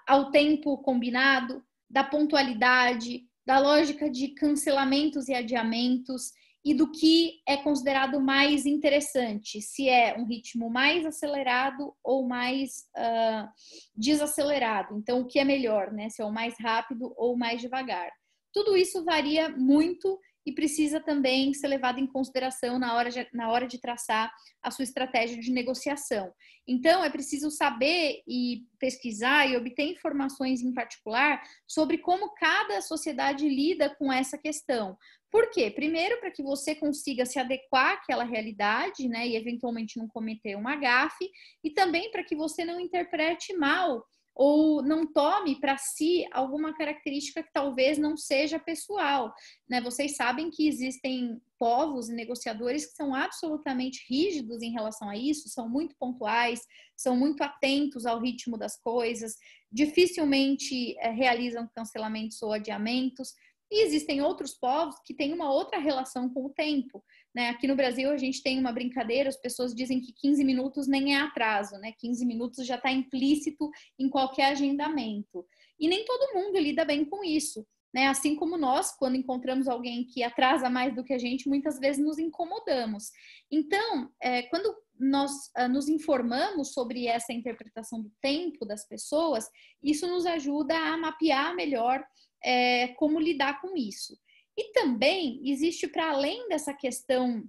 ao tempo combinado, da pontualidade, da lógica de cancelamentos e adiamentos, e do que é considerado mais interessante, se é um ritmo mais acelerado ou mais desacelerado. Então, o que é melhor, né? Se é o mais rápido ou mais devagar. Tudo isso varia muito e precisa também ser levado em consideração na hora de traçar a sua estratégia de negociação. Então, é preciso saber e pesquisar e obter informações em particular sobre como cada sociedade lida com essa questão. Por quê? Primeiro, para que você consiga se adequar àquela realidade, né, e eventualmente não cometer uma gafe, e também para que você não interprete mal ou não tome para si alguma característica que talvez não seja pessoal, né? Vocês sabem que existem povos e negociadores que são absolutamente rígidos em relação a isso, são muito pontuais, são muito atentos ao ritmo das coisas, dificilmente realizam cancelamentos ou adiamentos. E existem outros povos que têm uma outra relação com o tempo, né? Aqui no Brasil a gente tem uma brincadeira, as pessoas dizem que 15 minutos nem é atraso, né? 15 minutos já está implícito em qualquer agendamento. E nem todo mundo lida bem com isso, né? Assim como nós, quando encontramos alguém que atrasa mais do que a gente, muitas vezes nos incomodamos. Então, quando nós nos informamos sobre essa interpretação do tempo das pessoas, isso nos ajuda a mapear melhor como lidar com isso. E também existe, para além dessa questão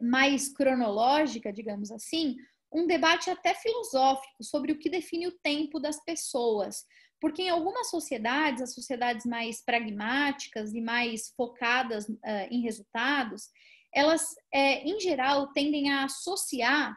mais cronológica, digamos assim, um debate até filosófico sobre o que define o tempo das pessoas. Porque em algumas sociedades, as sociedades mais pragmáticas e mais focadas em resultados, elas, em geral, tendem a associar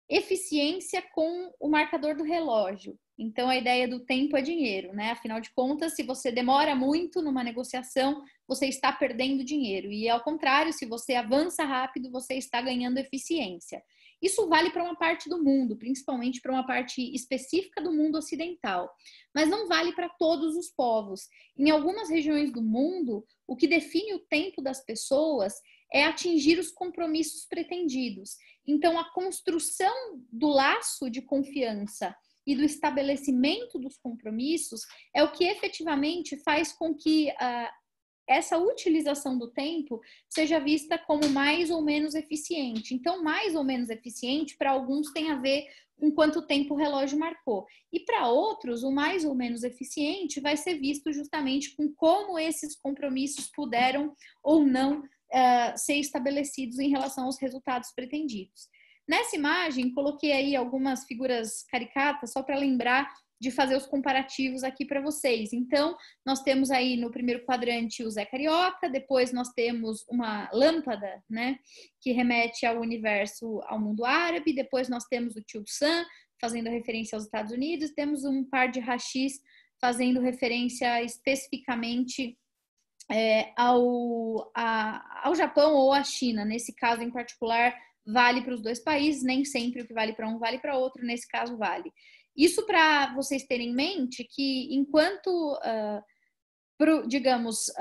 eficiência com o marcador do relógio. Então, a ideia do tempo é dinheiro, né? Afinal de contas, se você demora muito numa negociação, você está perdendo dinheiro. E, ao contrário, se você avança rápido, você está ganhando eficiência. Isso vale para uma parte do mundo, principalmente para uma parte específica do mundo ocidental. Mas não vale para todos os povos. Em algumas regiões do mundo, o que define o tempo das pessoas é atingir os compromissos pretendidos. Então, a construção do laço de confiança e do estabelecimento dos compromissos é o que efetivamente faz com que essa utilização do tempo seja vista como mais ou menos eficiente. Então, mais ou menos eficiente, para alguns, tem a ver com quanto tempo o relógio marcou. E para outros, o mais ou menos eficiente vai ser visto justamente com como esses compromissos puderam ou não ser estabelecidos em relação aos resultados pretendidos. Nessa imagem, coloquei aí algumas figuras caricatas só para lembrar de fazer os comparativos aqui para vocês. Então, nós temos aí no primeiro quadrante o Zé Carioca, depois nós temos uma lâmpada, né, que remete ao universo, ao mundo árabe, depois nós temos o Tio Sam, fazendo referência aos Estados Unidos, temos um par de rachis fazendo referência especificamente ao Japão ou à China. Nesse caso em particular, vale para os dois países, nem sempre o que vale para um vale para outro, nesse caso vale. Isso para vocês terem em mente que enquanto, digamos,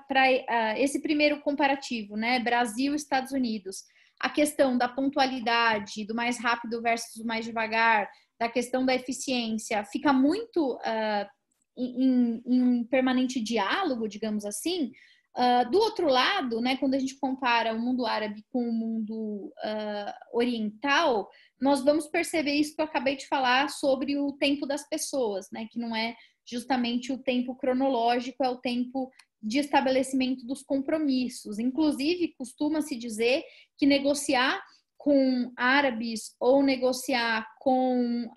para esse primeiro comparativo, né, Brasil e Estados Unidos, a questão da pontualidade, do mais rápido versus o mais devagar, da questão da eficiência, fica muito em permanente diálogo, digamos assim. Do outro lado, né, quando a gente compara o mundo árabe com o mundo oriental, nós vamos perceber isso que eu acabei de falar sobre o tempo das pessoas, né, que não é justamente o tempo cronológico, é o tempo de estabelecimento dos compromissos. Inclusive, costuma-se dizer que negociar com árabes ou negociar com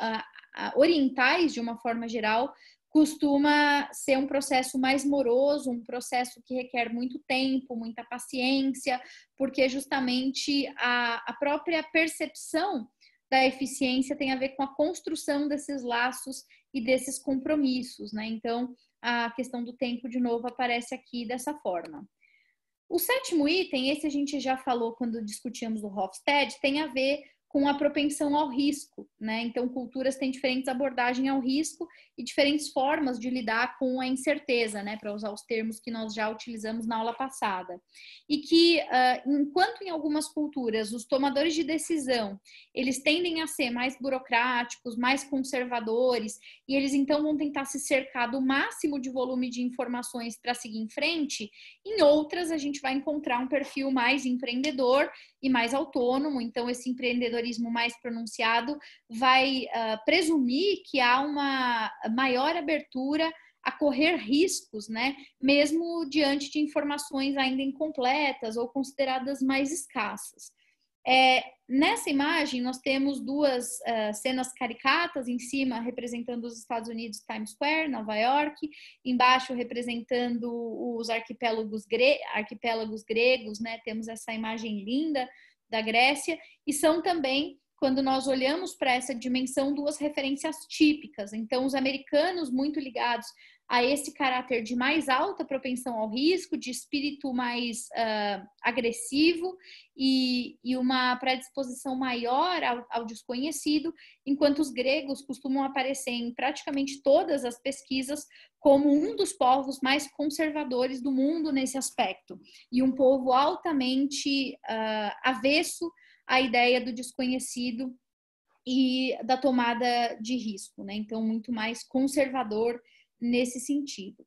orientais, de uma forma geral, costuma ser um processo mais moroso, um processo que requer muito tempo, muita paciência, porque justamente a própria percepção da eficiência tem a ver com a construção desses laços e desses compromissos, né? Então, a questão do tempo, de novo, aparece aqui dessa forma. O sétimo item, esse a gente já falou quando discutíamos o Hofstede, tem a ver com a propensão ao risco, né? Então, culturas têm diferentes abordagens ao risco e diferentes formas de lidar com a incerteza, né? Para usar os termos que nós já utilizamos na aula passada. E que, enquanto em algumas culturas os tomadores de decisão, eles tendem a ser mais burocráticos, mais conservadores, e eles então vão tentar se cercar do máximo de volume de informações para seguir em frente, em outras a gente vai encontrar um perfil mais empreendedor e mais autônomo. Então esse empreendedorismo mais pronunciado vai presumir que há uma maior abertura a correr riscos, né? Mesmo diante de informações ainda incompletas ou consideradas mais escassas. Nessa imagem, nós temos duas cenas caricatas, em cima representando os Estados Unidos, Times Square, Nova York, embaixo representando os arquipélagos gregos, né? Temos essa imagem linda da Grécia, e são também, quando nós olhamos para essa dimensão, duas referências típicas. Então, os americanos muito ligados a esse caráter de mais alta propensão ao risco, de espírito mais agressivo e uma predisposição maior ao desconhecido, enquanto os gregos costumam aparecer em praticamente todas as pesquisas como um dos povos mais conservadores do mundo nesse aspecto, e um povo altamente avesso à ideia do desconhecido e da tomada de risco, né? Então, muito mais conservador nesse sentido.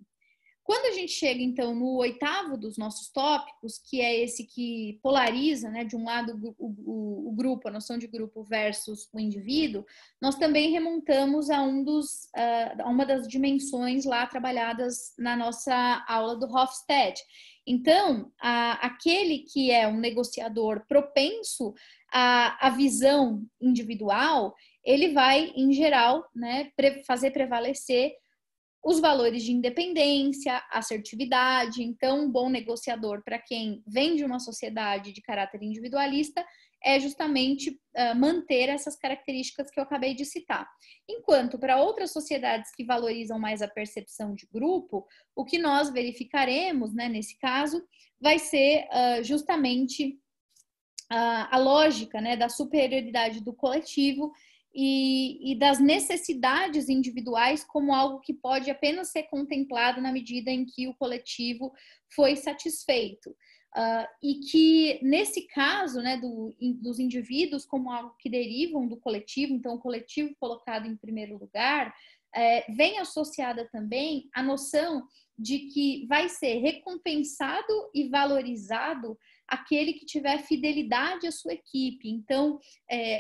Quando a gente chega, então, no oitavo dos nossos tópicos, que é esse que polariza, né, de um lado o grupo, a noção de grupo versus o indivíduo, nós também remontamos a uma das dimensões lá trabalhadas na nossa aula do Hofstede. Então, aquele que é um negociador propenso à visão individual, ele vai, em geral, né, fazer prevalecer os valores de independência, assertividade. Então, um bom negociador para quem vem de uma sociedade de caráter individualista é justamente manter essas características que eu acabei de citar. Enquanto para outras sociedades que valorizam mais a percepção de grupo, o que nós verificaremos, né, nesse caso, vai ser justamente a lógica, né, da superioridade do coletivo e das necessidades individuais como algo que pode apenas ser contemplado na medida em que o coletivo foi satisfeito. E que, nesse caso, né, dos indivíduos como algo que derivam do coletivo, então o coletivo colocado em primeiro lugar, vem associada também a noção de que vai ser recompensado e valorizado aquele que tiver fidelidade à sua equipe. Então,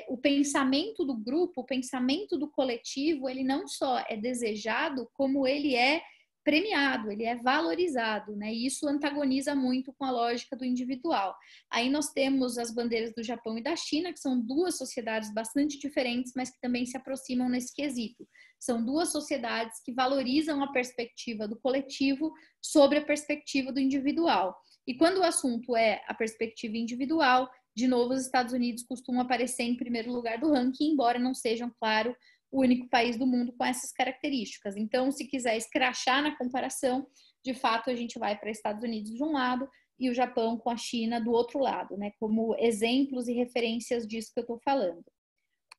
o pensamento do grupo, o pensamento do coletivo, ele não só é desejado, como ele é premiado, ele é valorizado, né? E isso antagoniza muito com a lógica do individual. Aí nós temos as bandeiras do Japão e da China, que são duas sociedades bastante diferentes, mas que também se aproximam nesse quesito. São duas sociedades que valorizam a perspectiva do coletivo sobre a perspectiva do individual. E quando o assunto é a perspectiva individual, de novo, os Estados Unidos costumam aparecer em primeiro lugar do ranking, embora não sejam, claro, o único país do mundo com essas características. Então, se quiser escrachar na comparação, de fato, a gente vai para Estados Unidos de um lado e o Japão com a China do outro lado, né? Como exemplos e referências disso que eu estou falando.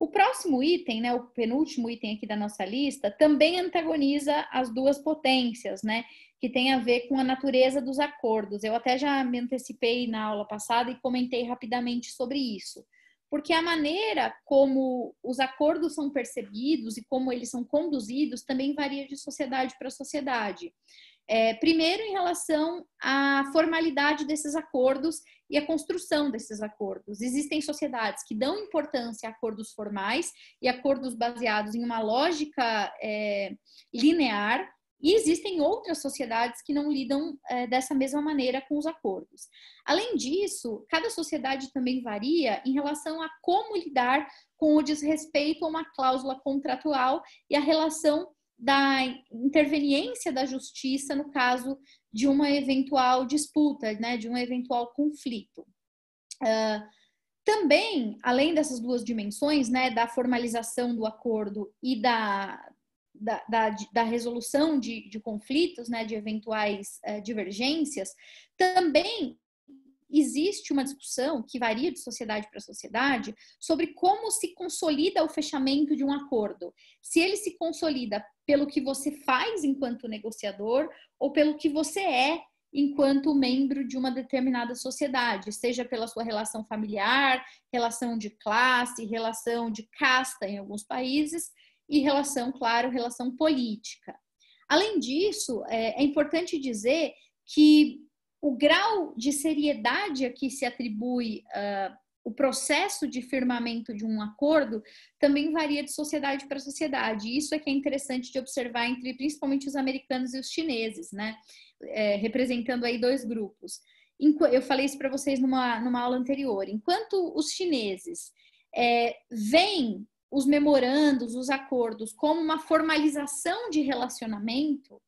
O próximo item, né, o penúltimo item aqui da nossa lista, também antagoniza as duas potências, né, que tem a ver com a natureza dos acordos. Eu até já me antecipei na aula passada e comentei rapidamente sobre isso, porque a maneira como os acordos são percebidos e como eles são conduzidos também varia de sociedade para sociedade. Primeiro, em relação à formalidade desses acordos e a construção desses acordos. Existem sociedades que dão importância a acordos formais e acordos baseados em uma lógica linear, e existem outras sociedades que não lidam dessa mesma maneira com os acordos. Além disso, cada sociedade também varia em relação a como lidar com o desrespeito a uma cláusula contratual e a relação da interveniência da justiça no caso de uma eventual disputa, né, de um eventual conflito. Também, além dessas duas dimensões, né, da formalização do acordo e da resolução de conflitos, né, de eventuais divergências, também existe uma discussão que varia de sociedade para sociedade sobre como se consolida o fechamento de um acordo. Se ele se consolida pelo que você faz enquanto negociador ou pelo que você é enquanto membro de uma determinada sociedade, seja pela sua relação familiar, relação de classe, relação de casta em alguns países e relação, claro, relação política. Além disso, é importante dizer que o grau de seriedade a que se atribui o processo de firmamento de um acordo também varia de sociedade para sociedade. Isso é que é interessante de observar entre principalmente os americanos e os chineses, né? Representando aí dois grupos. Eu falei isso para vocês numa aula anterior. Enquanto os chineses veem os memorandos, os acordos, como uma formalização de relacionamento,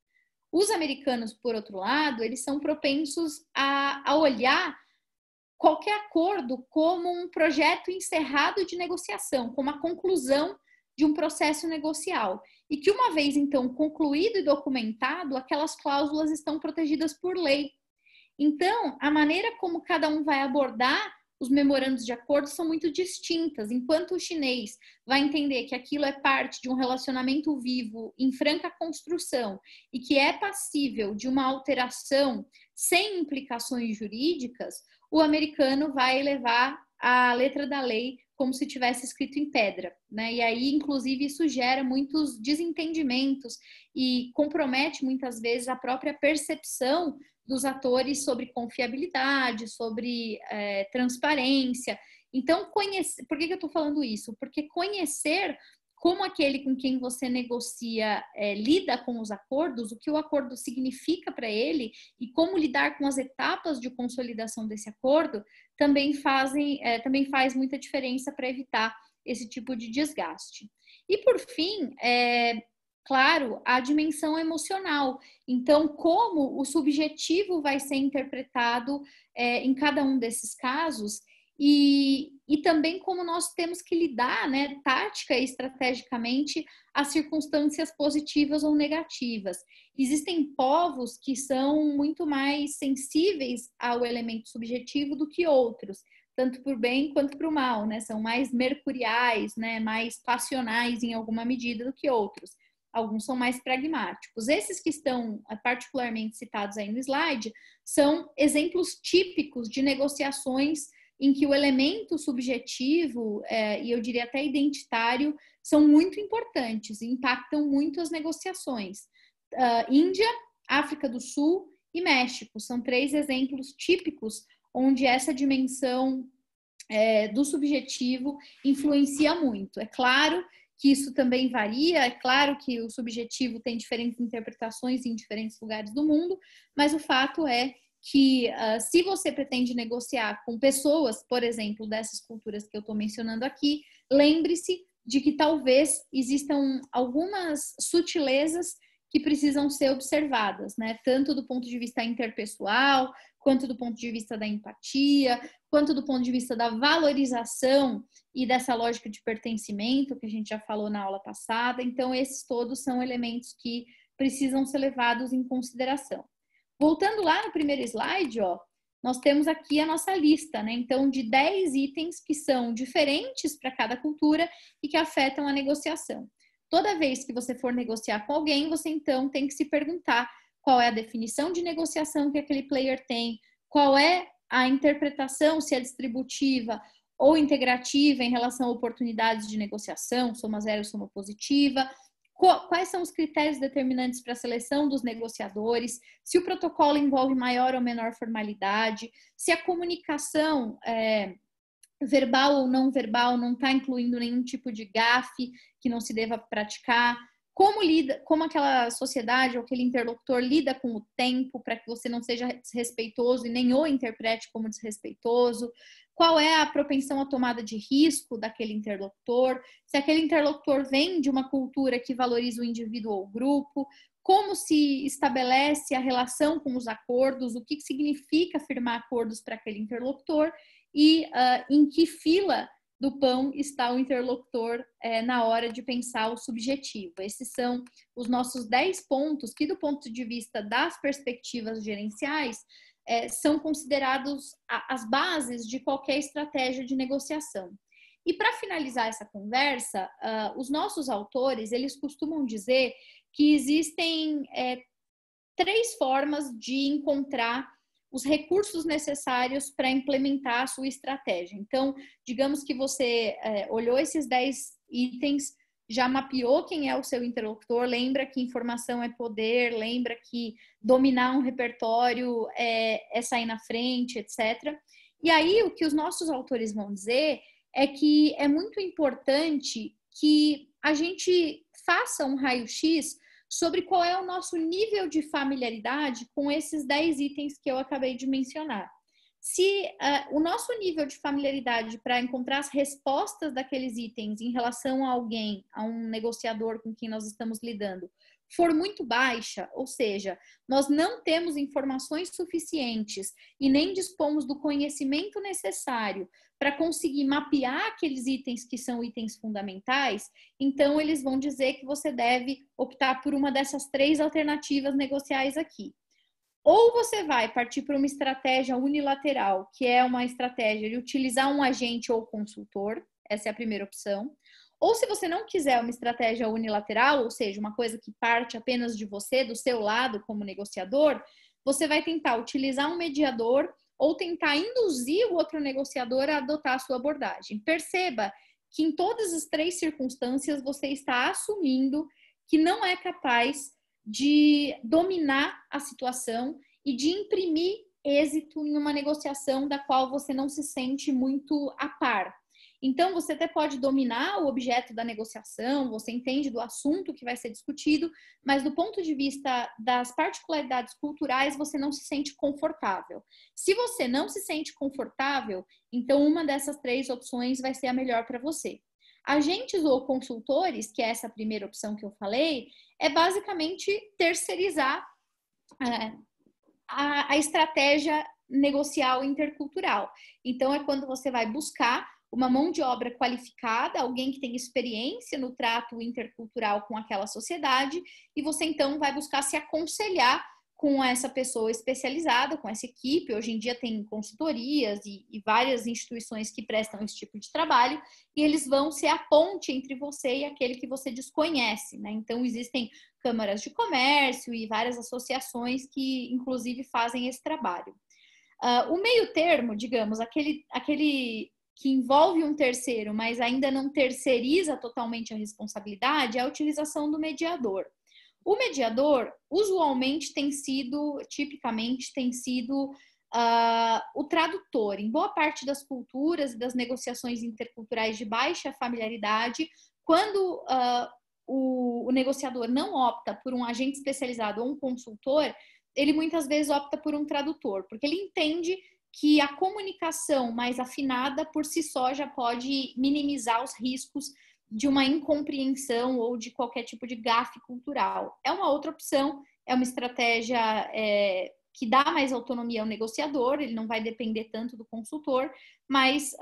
os americanos, por outro lado, eles são propensos a olhar qualquer acordo como um projeto encerrado de negociação, como a conclusão de um processo negocial. E que uma vez, então, concluído e documentado, aquelas cláusulas estão protegidas por lei. Então, a maneira como cada um vai abordar os memorandos de acordo são muito distintas. Enquanto o chinês vai entender que aquilo é parte de um relacionamento vivo em franca construção e que é passível de uma alteração sem implicações jurídicas, o americano vai levar a letra da lei como se tivesse escrito em pedra, né? E aí, inclusive, isso gera muitos desentendimentos e compromete muitas vezes a própria percepção dos atores sobre confiabilidade, sobre transparência. Então, por que eu estou falando isso? Porque conhecer como aquele com quem você negocia lida com os acordos, o que o acordo significa para ele e como lidar com as etapas de consolidação desse acordo, também faz muita diferença para evitar esse tipo de desgaste. E, por fim, claro, a dimensão emocional. Então, como o subjetivo vai ser interpretado em cada um desses casos e também como nós temos que lidar, né, tática e estrategicamente, as circunstâncias positivas ou negativas. Existem povos que são muito mais sensíveis ao elemento subjetivo do que outros, tanto para o bem quanto para o mal, né? São mais mercuriais, né, mais passionais em alguma medida do que outros. Alguns são mais pragmáticos. Esses que estão particularmente citados aí no slide são exemplos típicos de negociações em que o elemento subjetivo e eu diria até identitário são muito importantes e impactam muito as negociações. Índia, África do Sul e México são 3 exemplos típicos onde essa dimensão do subjetivo influencia muito. É claro que isso também varia, é claro que o subjetivo tem diferentes interpretações em diferentes lugares do mundo, mas o fato é que se você pretende negociar com pessoas, por exemplo, dessas culturas que eu estou mencionando aqui, lembre-se de que talvez existam algumas sutilezas que precisam ser observadas, né? Tanto do ponto de vista interpessoal, quanto do ponto de vista da empatia, quanto do ponto de vista da valorização e dessa lógica de pertencimento que a gente já falou na aula passada. Então, esses todos são elementos que precisam ser levados em consideração. Voltando lá no primeiro slide, nós temos aqui a nossa lista, né? Então, de 10 itens que são diferentes para cada cultura e que afetam a negociação. Toda vez que você for negociar com alguém, você então tem que se perguntar qual é a definição de negociação que aquele player tem, qual é a interpretação, se é distributiva ou integrativa em relação a oportunidades de negociação, soma zero, soma positiva, quais são os critérios determinantes para a seleção dos negociadores, se o protocolo envolve maior ou menor formalidade, se a comunicação verbal ou não verbal não está incluindo nenhum tipo de gafe que não se deva praticar, como aquela sociedade ou aquele interlocutor lida com o tempo para que você não seja desrespeitoso e nem o interprete como desrespeitoso, qual é a propensão à tomada de risco daquele interlocutor, se aquele interlocutor vem de uma cultura que valoriza o indivíduo ou o grupo, como se estabelece a relação com os acordos, o que significa firmar acordos para aquele interlocutor e em que fila do pão está o interlocutor na hora de pensar o subjetivo. Esses são os nossos 10 pontos que, do ponto de vista das perspectivas gerenciais, são considerados as bases de qualquer estratégia de negociação. E para finalizar essa conversa, os nossos autores, eles costumam dizer que existem 3 formas de encontrar os recursos necessários para implementar a sua estratégia. Então, digamos que você olhou esses 10 itens, já mapeou quem é o seu interlocutor, lembra que informação é poder, lembra que dominar um repertório é sair na frente, etc. E aí, o que os nossos autores vão dizer é que é muito importante que a gente faça um raio-x sobre qual é o nosso nível de familiaridade com esses 10 itens que eu acabei de mencionar. Se o nosso nível de familiaridade para encontrar as respostas daqueles itens em relação a alguém, a um negociador com quem nós estamos lidando, for muito baixa, ou seja, nós não temos informações suficientes e nem dispomos do conhecimento necessário para conseguir mapear aqueles itens que são itens fundamentais, então eles vão dizer que você deve optar por uma dessas 3 alternativas negociais aqui. Ou você vai partir para uma estratégia unilateral, que é uma estratégia de utilizar um agente ou consultor, essa é a primeira opção. Ou se você não quiser uma estratégia unilateral, ou seja, uma coisa que parte apenas de você, do seu lado como negociador, você vai tentar utilizar um mediador ou tentar induzir o outro negociador a adotar a sua abordagem. Perceba que em todas as 3 circunstâncias você está assumindo que não é capaz de dominar a situação e de imprimir êxito em uma negociação da qual você não se sente muito a par. Então, você até pode dominar o objeto da negociação, você entende do assunto que vai ser discutido, mas do ponto de vista das particularidades culturais, você não se sente confortável. Se você não se sente confortável, então uma dessas 3 opções vai ser a melhor para você. Agentes ou consultores, que é essa primeira opção que eu falei, é basicamente terceirizar a estratégia negocial intercultural. Então, é quando você vai buscar uma mão de obra qualificada, alguém que tem experiência no trato intercultural com aquela sociedade, e você então vai buscar se aconselhar com essa pessoa especializada, com essa equipe. Hoje em dia tem consultorias e várias instituições que prestam esse tipo de trabalho, e eles vão ser a ponte entre você e aquele que você desconhece, né? Então existem câmaras de comércio e várias associações que inclusive fazem esse trabalho. O meio termo, digamos, aquele que envolve um terceiro, mas ainda não terceiriza totalmente a responsabilidade, é a utilização do mediador. O mediador, tipicamente tem sido o tradutor. Em boa parte das culturas e das negociações interculturais de baixa familiaridade, quando o negociador não opta por um agente especializado ou um consultor, ele muitas vezes opta por um tradutor, porque ele entende que a comunicação mais afinada por si só já pode minimizar os riscos de uma incompreensão ou de qualquer tipo de gafe cultural. É uma outra opção, é uma estratégia que dá mais autonomia ao negociador, ele não vai depender tanto do consultor, mas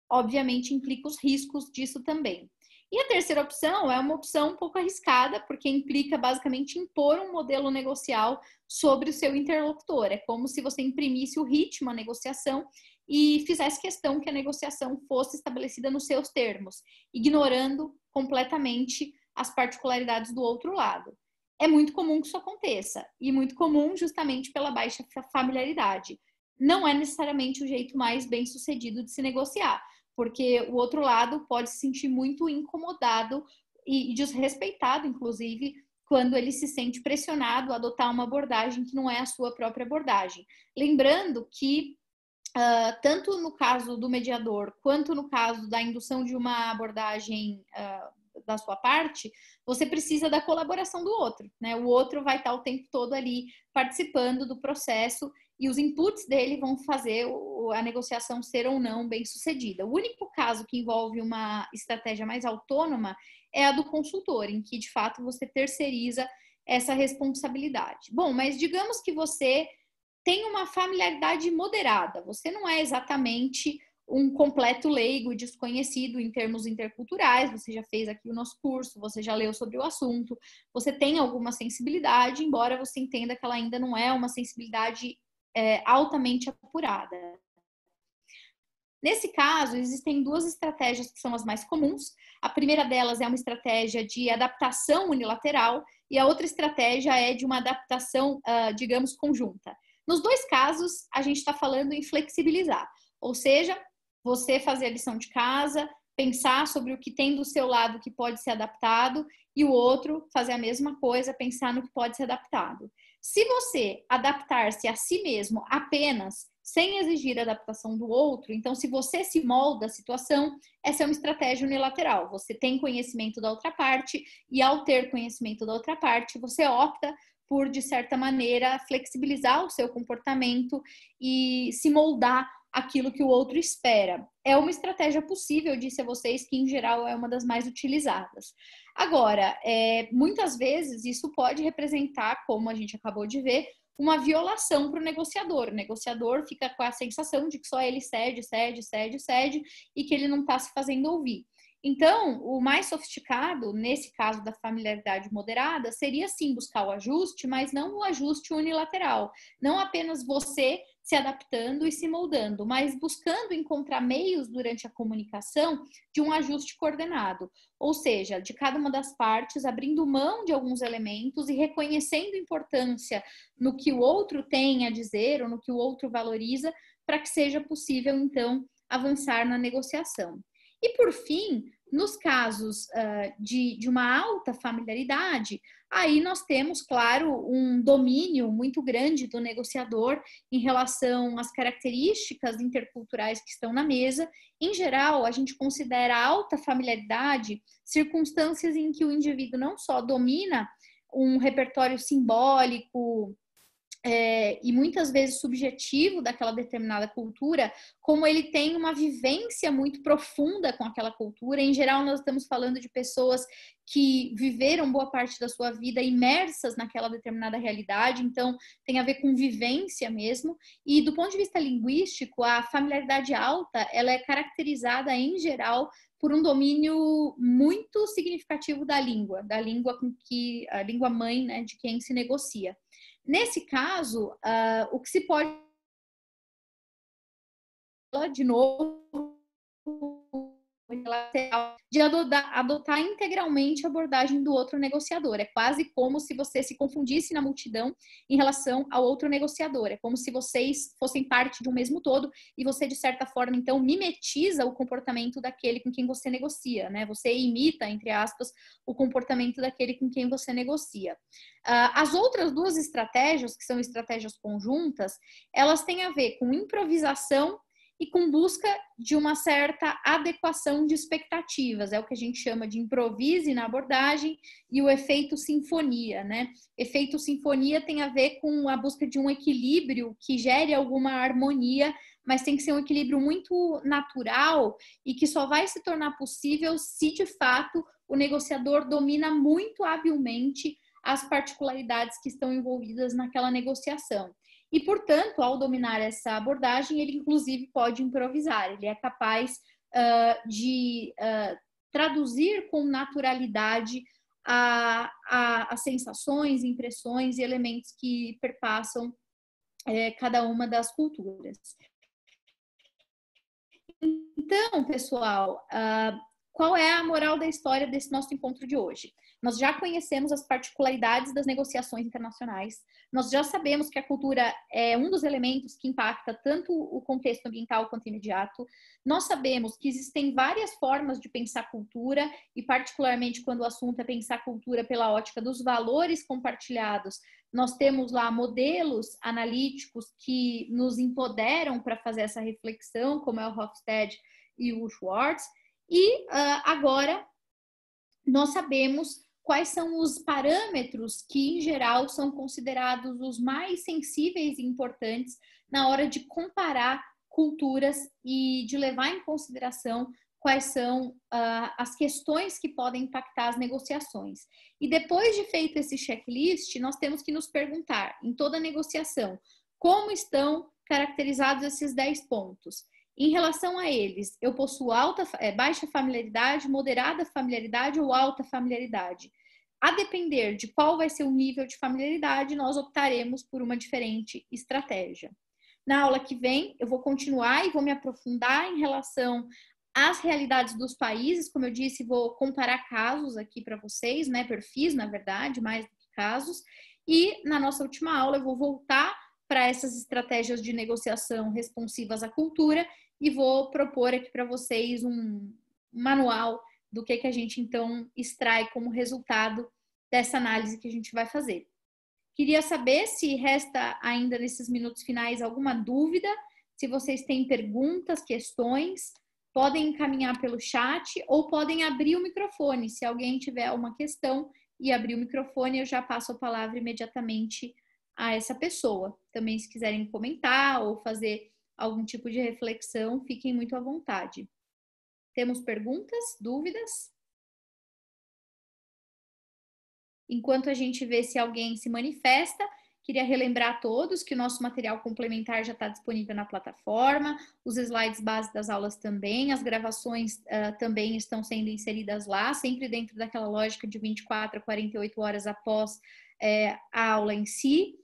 obviamente implica os riscos disso também. E a terceira opção é uma opção um pouco arriscada, porque implica basicamente impor um modelo negocial sobre o seu interlocutor. É como se você imprimisse o ritmo à negociação e fizesse questão que a negociação fosse estabelecida nos seus termos, ignorando completamente as particularidades do outro lado. É muito comum que isso aconteça, e muito comum justamente pela baixa familiaridade. Não é necessariamente o jeito mais bem-sucedido de se negociar, porque o outro lado pode se sentir muito incomodado e desrespeitado, inclusive, quando ele se sente pressionado a adotar uma abordagem que não é a sua própria abordagem. Lembrando que, tanto no caso do mediador, quanto no caso da indução de uma abordagem da sua parte, você precisa da colaboração do outro, né? O outro vai estar o tempo todo ali participando do processo e os inputs dele vão fazer a negociação ser ou não bem sucedida. O único caso que envolve uma estratégia mais autônoma é a do consultor, em que de fato você terceiriza essa responsabilidade. Bom, mas digamos que você tem uma familiaridade moderada, você não é exatamente um completo leigo e desconhecido em termos interculturais, você já fez aqui o nosso curso, você já leu sobre o assunto, você tem alguma sensibilidade, embora você entenda que ela ainda não é uma sensibilidade altamente apurada. Nesse caso, existem duas estratégias que são as mais comuns. A primeira delas é uma estratégia de adaptação unilateral e a outra estratégia é de uma adaptação, digamos, conjunta. Nos dois casos, a gente está falando em flexibilizar, ou seja, você fazer a lição de casa, pensar sobre o que tem do seu lado que pode ser adaptado e o outro fazer a mesma coisa, pensar no que pode ser adaptado. Se você adaptar-se a si mesmo apenas, sem exigir a adaptação do outro, então se você se molda a situação, essa é uma estratégia unilateral. Você tem conhecimento da outra parte e ao ter conhecimento da outra parte, você opta por, de certa maneira, flexibilizar o seu comportamento e se moldar aquilo que o outro espera. É uma estratégia possível, eu disse a vocês que, em geral, é uma das mais utilizadas. Agora, muitas vezes isso pode representar, como a gente acabou de ver, uma violação para o negociador. O negociador fica com a sensação de que só ele cede e que ele não está se fazendo ouvir. Então, o mais sofisticado, nesse caso da familiaridade moderada, seria sim buscar o ajuste, mas não o ajuste unilateral. Não apenas você se adaptando e se moldando, mas buscando encontrar meios durante a comunicação de um ajuste coordenado. Ou seja, de cada uma das partes, abrindo mão de alguns elementos e reconhecendo importância no que o outro tem a dizer ou no que o outro valoriza, para que seja possível, então, avançar na negociação. E, por fim, nos casos de uma alta familiaridade, aí nós temos, claro, um domínio muito grande do negociador em relação às características interculturais que estão na mesa. Em geral, a gente considera alta familiaridade circunstâncias em que o indivíduo não só domina um repertório simbólico, e muitas vezes subjetivo daquela determinada cultura, como ele tem uma vivência muito profunda com aquela cultura. Em geral, nós estamos falando de pessoas que viveram boa parte da sua vida imersas naquela determinada realidade, então tem a ver com vivência mesmo. E do ponto de vista linguístico, a familiaridade alta, ela é caracterizada em geral por um domínio muito significativo da língua com que a língua mãe, né, de quem se negocia. Nesse caso, o que se pode, de novo, de adotar integralmente a abordagem do outro negociador. É quase como se você se confundisse na multidão em relação ao outro negociador. É como se vocês fossem parte de um mesmo todo e você, de certa forma, então, mimetiza o comportamento daquele com quem você negocia, né? Você imita, entre aspas, o comportamento daquele com quem você negocia. As outras duas estratégias, que são estratégias conjuntas, elas têm a ver com improvisação e com busca de uma certa adequação de expectativas. É o que a gente chama de improvise na abordagem e o efeito sinfonia, né? Efeito sinfonia tem a ver com a busca de um equilíbrio que gere alguma harmonia, mas tem que ser um equilíbrio muito natural e que só vai se tornar possível se, de fato, o negociador domina muito habilmente as particularidades que estão envolvidas naquela negociação. E, portanto, ao dominar essa abordagem, ele, inclusive, pode improvisar. Ele é capaz de traduzir com naturalidade as sensações, impressões e elementos que perpassam cada uma das culturas. Então, pessoal, qual é a moral da história desse nosso encontro de hoje? Nós já conhecemos as particularidades das negociações internacionais, nós já sabemos que a cultura é um dos elementos que impacta tanto o contexto ambiental quanto imediato, nós sabemos que existem várias formas de pensar cultura, e particularmente quando o assunto é pensar cultura pela ótica dos valores compartilhados, nós temos lá modelos analíticos que nos empoderam para fazer essa reflexão, como é o Hofstede e o Schwartz, e agora nós sabemos quais são os parâmetros que, em geral, são considerados os mais sensíveis e importantes na hora de comparar culturas e de levar em consideração quais são as questões que podem impactar as negociações. E depois de feito esse checklist, nós temos que nos perguntar, em toda negociação, como estão caracterizados esses 10 pontos. Em relação a eles, eu possuo baixa familiaridade, moderada familiaridade ou alta familiaridade. A depender de qual vai ser o nível de familiaridade, nós optaremos por uma diferente estratégia. Na aula que vem, eu vou continuar e vou me aprofundar em relação às realidades dos países. Como eu disse, vou comparar casos aqui para vocês, né? Perfis, na verdade, mais do que casos. E na nossa última aula, eu vou voltar para essas estratégias de negociação responsivas à cultura e vou propor aqui para vocês um manual do que a gente, então, extrai como resultado dessa análise que a gente vai fazer. Queria saber se resta ainda nesses minutos finais alguma dúvida, se vocês têm perguntas, questões, podem encaminhar pelo chat ou podem abrir o microfone. Se alguém tiver uma questão e abrir o microfone, eu já passo a palavra imediatamente a essa pessoa. Também, se quiserem comentar ou fazer algum tipo de reflexão, fiquem muito à vontade. Temos perguntas, dúvidas? Enquanto a gente vê se alguém se manifesta, queria relembrar a todos que o nosso material complementar já está disponível na plataforma, os slides base das aulas também, as gravações também estão sendo inseridas lá, sempre dentro daquela lógica de 24 a 48 horas após a aula em si.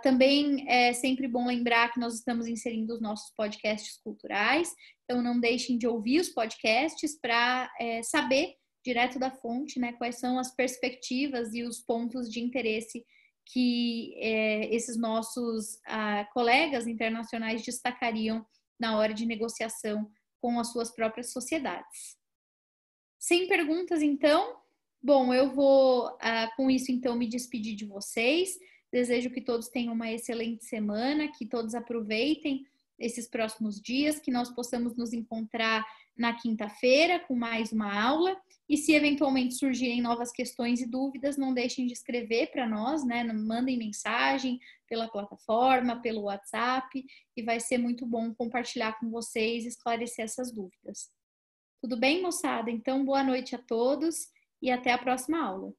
Também é sempre bom lembrar que nós estamos inserindo os nossos podcasts culturais, então não deixem de ouvir os podcasts para saber direto da fonte, né, quais são as perspectivas e os pontos de interesse que esses nossos colegas internacionais destacariam na hora de negociação com as suas próprias sociedades. Sem perguntas, então, bom, eu vou com isso, então, me despedir de vocês. Desejo que todos tenham uma excelente semana, que todos aproveitem esses próximos dias, que nós possamos nos encontrar na quinta-feira com mais uma aula. E se eventualmente surgirem novas questões e dúvidas, não deixem de escrever para nós, né? Mandem mensagem pela plataforma, pelo WhatsApp, e vai ser muito bom compartilhar com vocês e esclarecer essas dúvidas. Tudo bem, moçada? Então, boa noite a todos e até a próxima aula.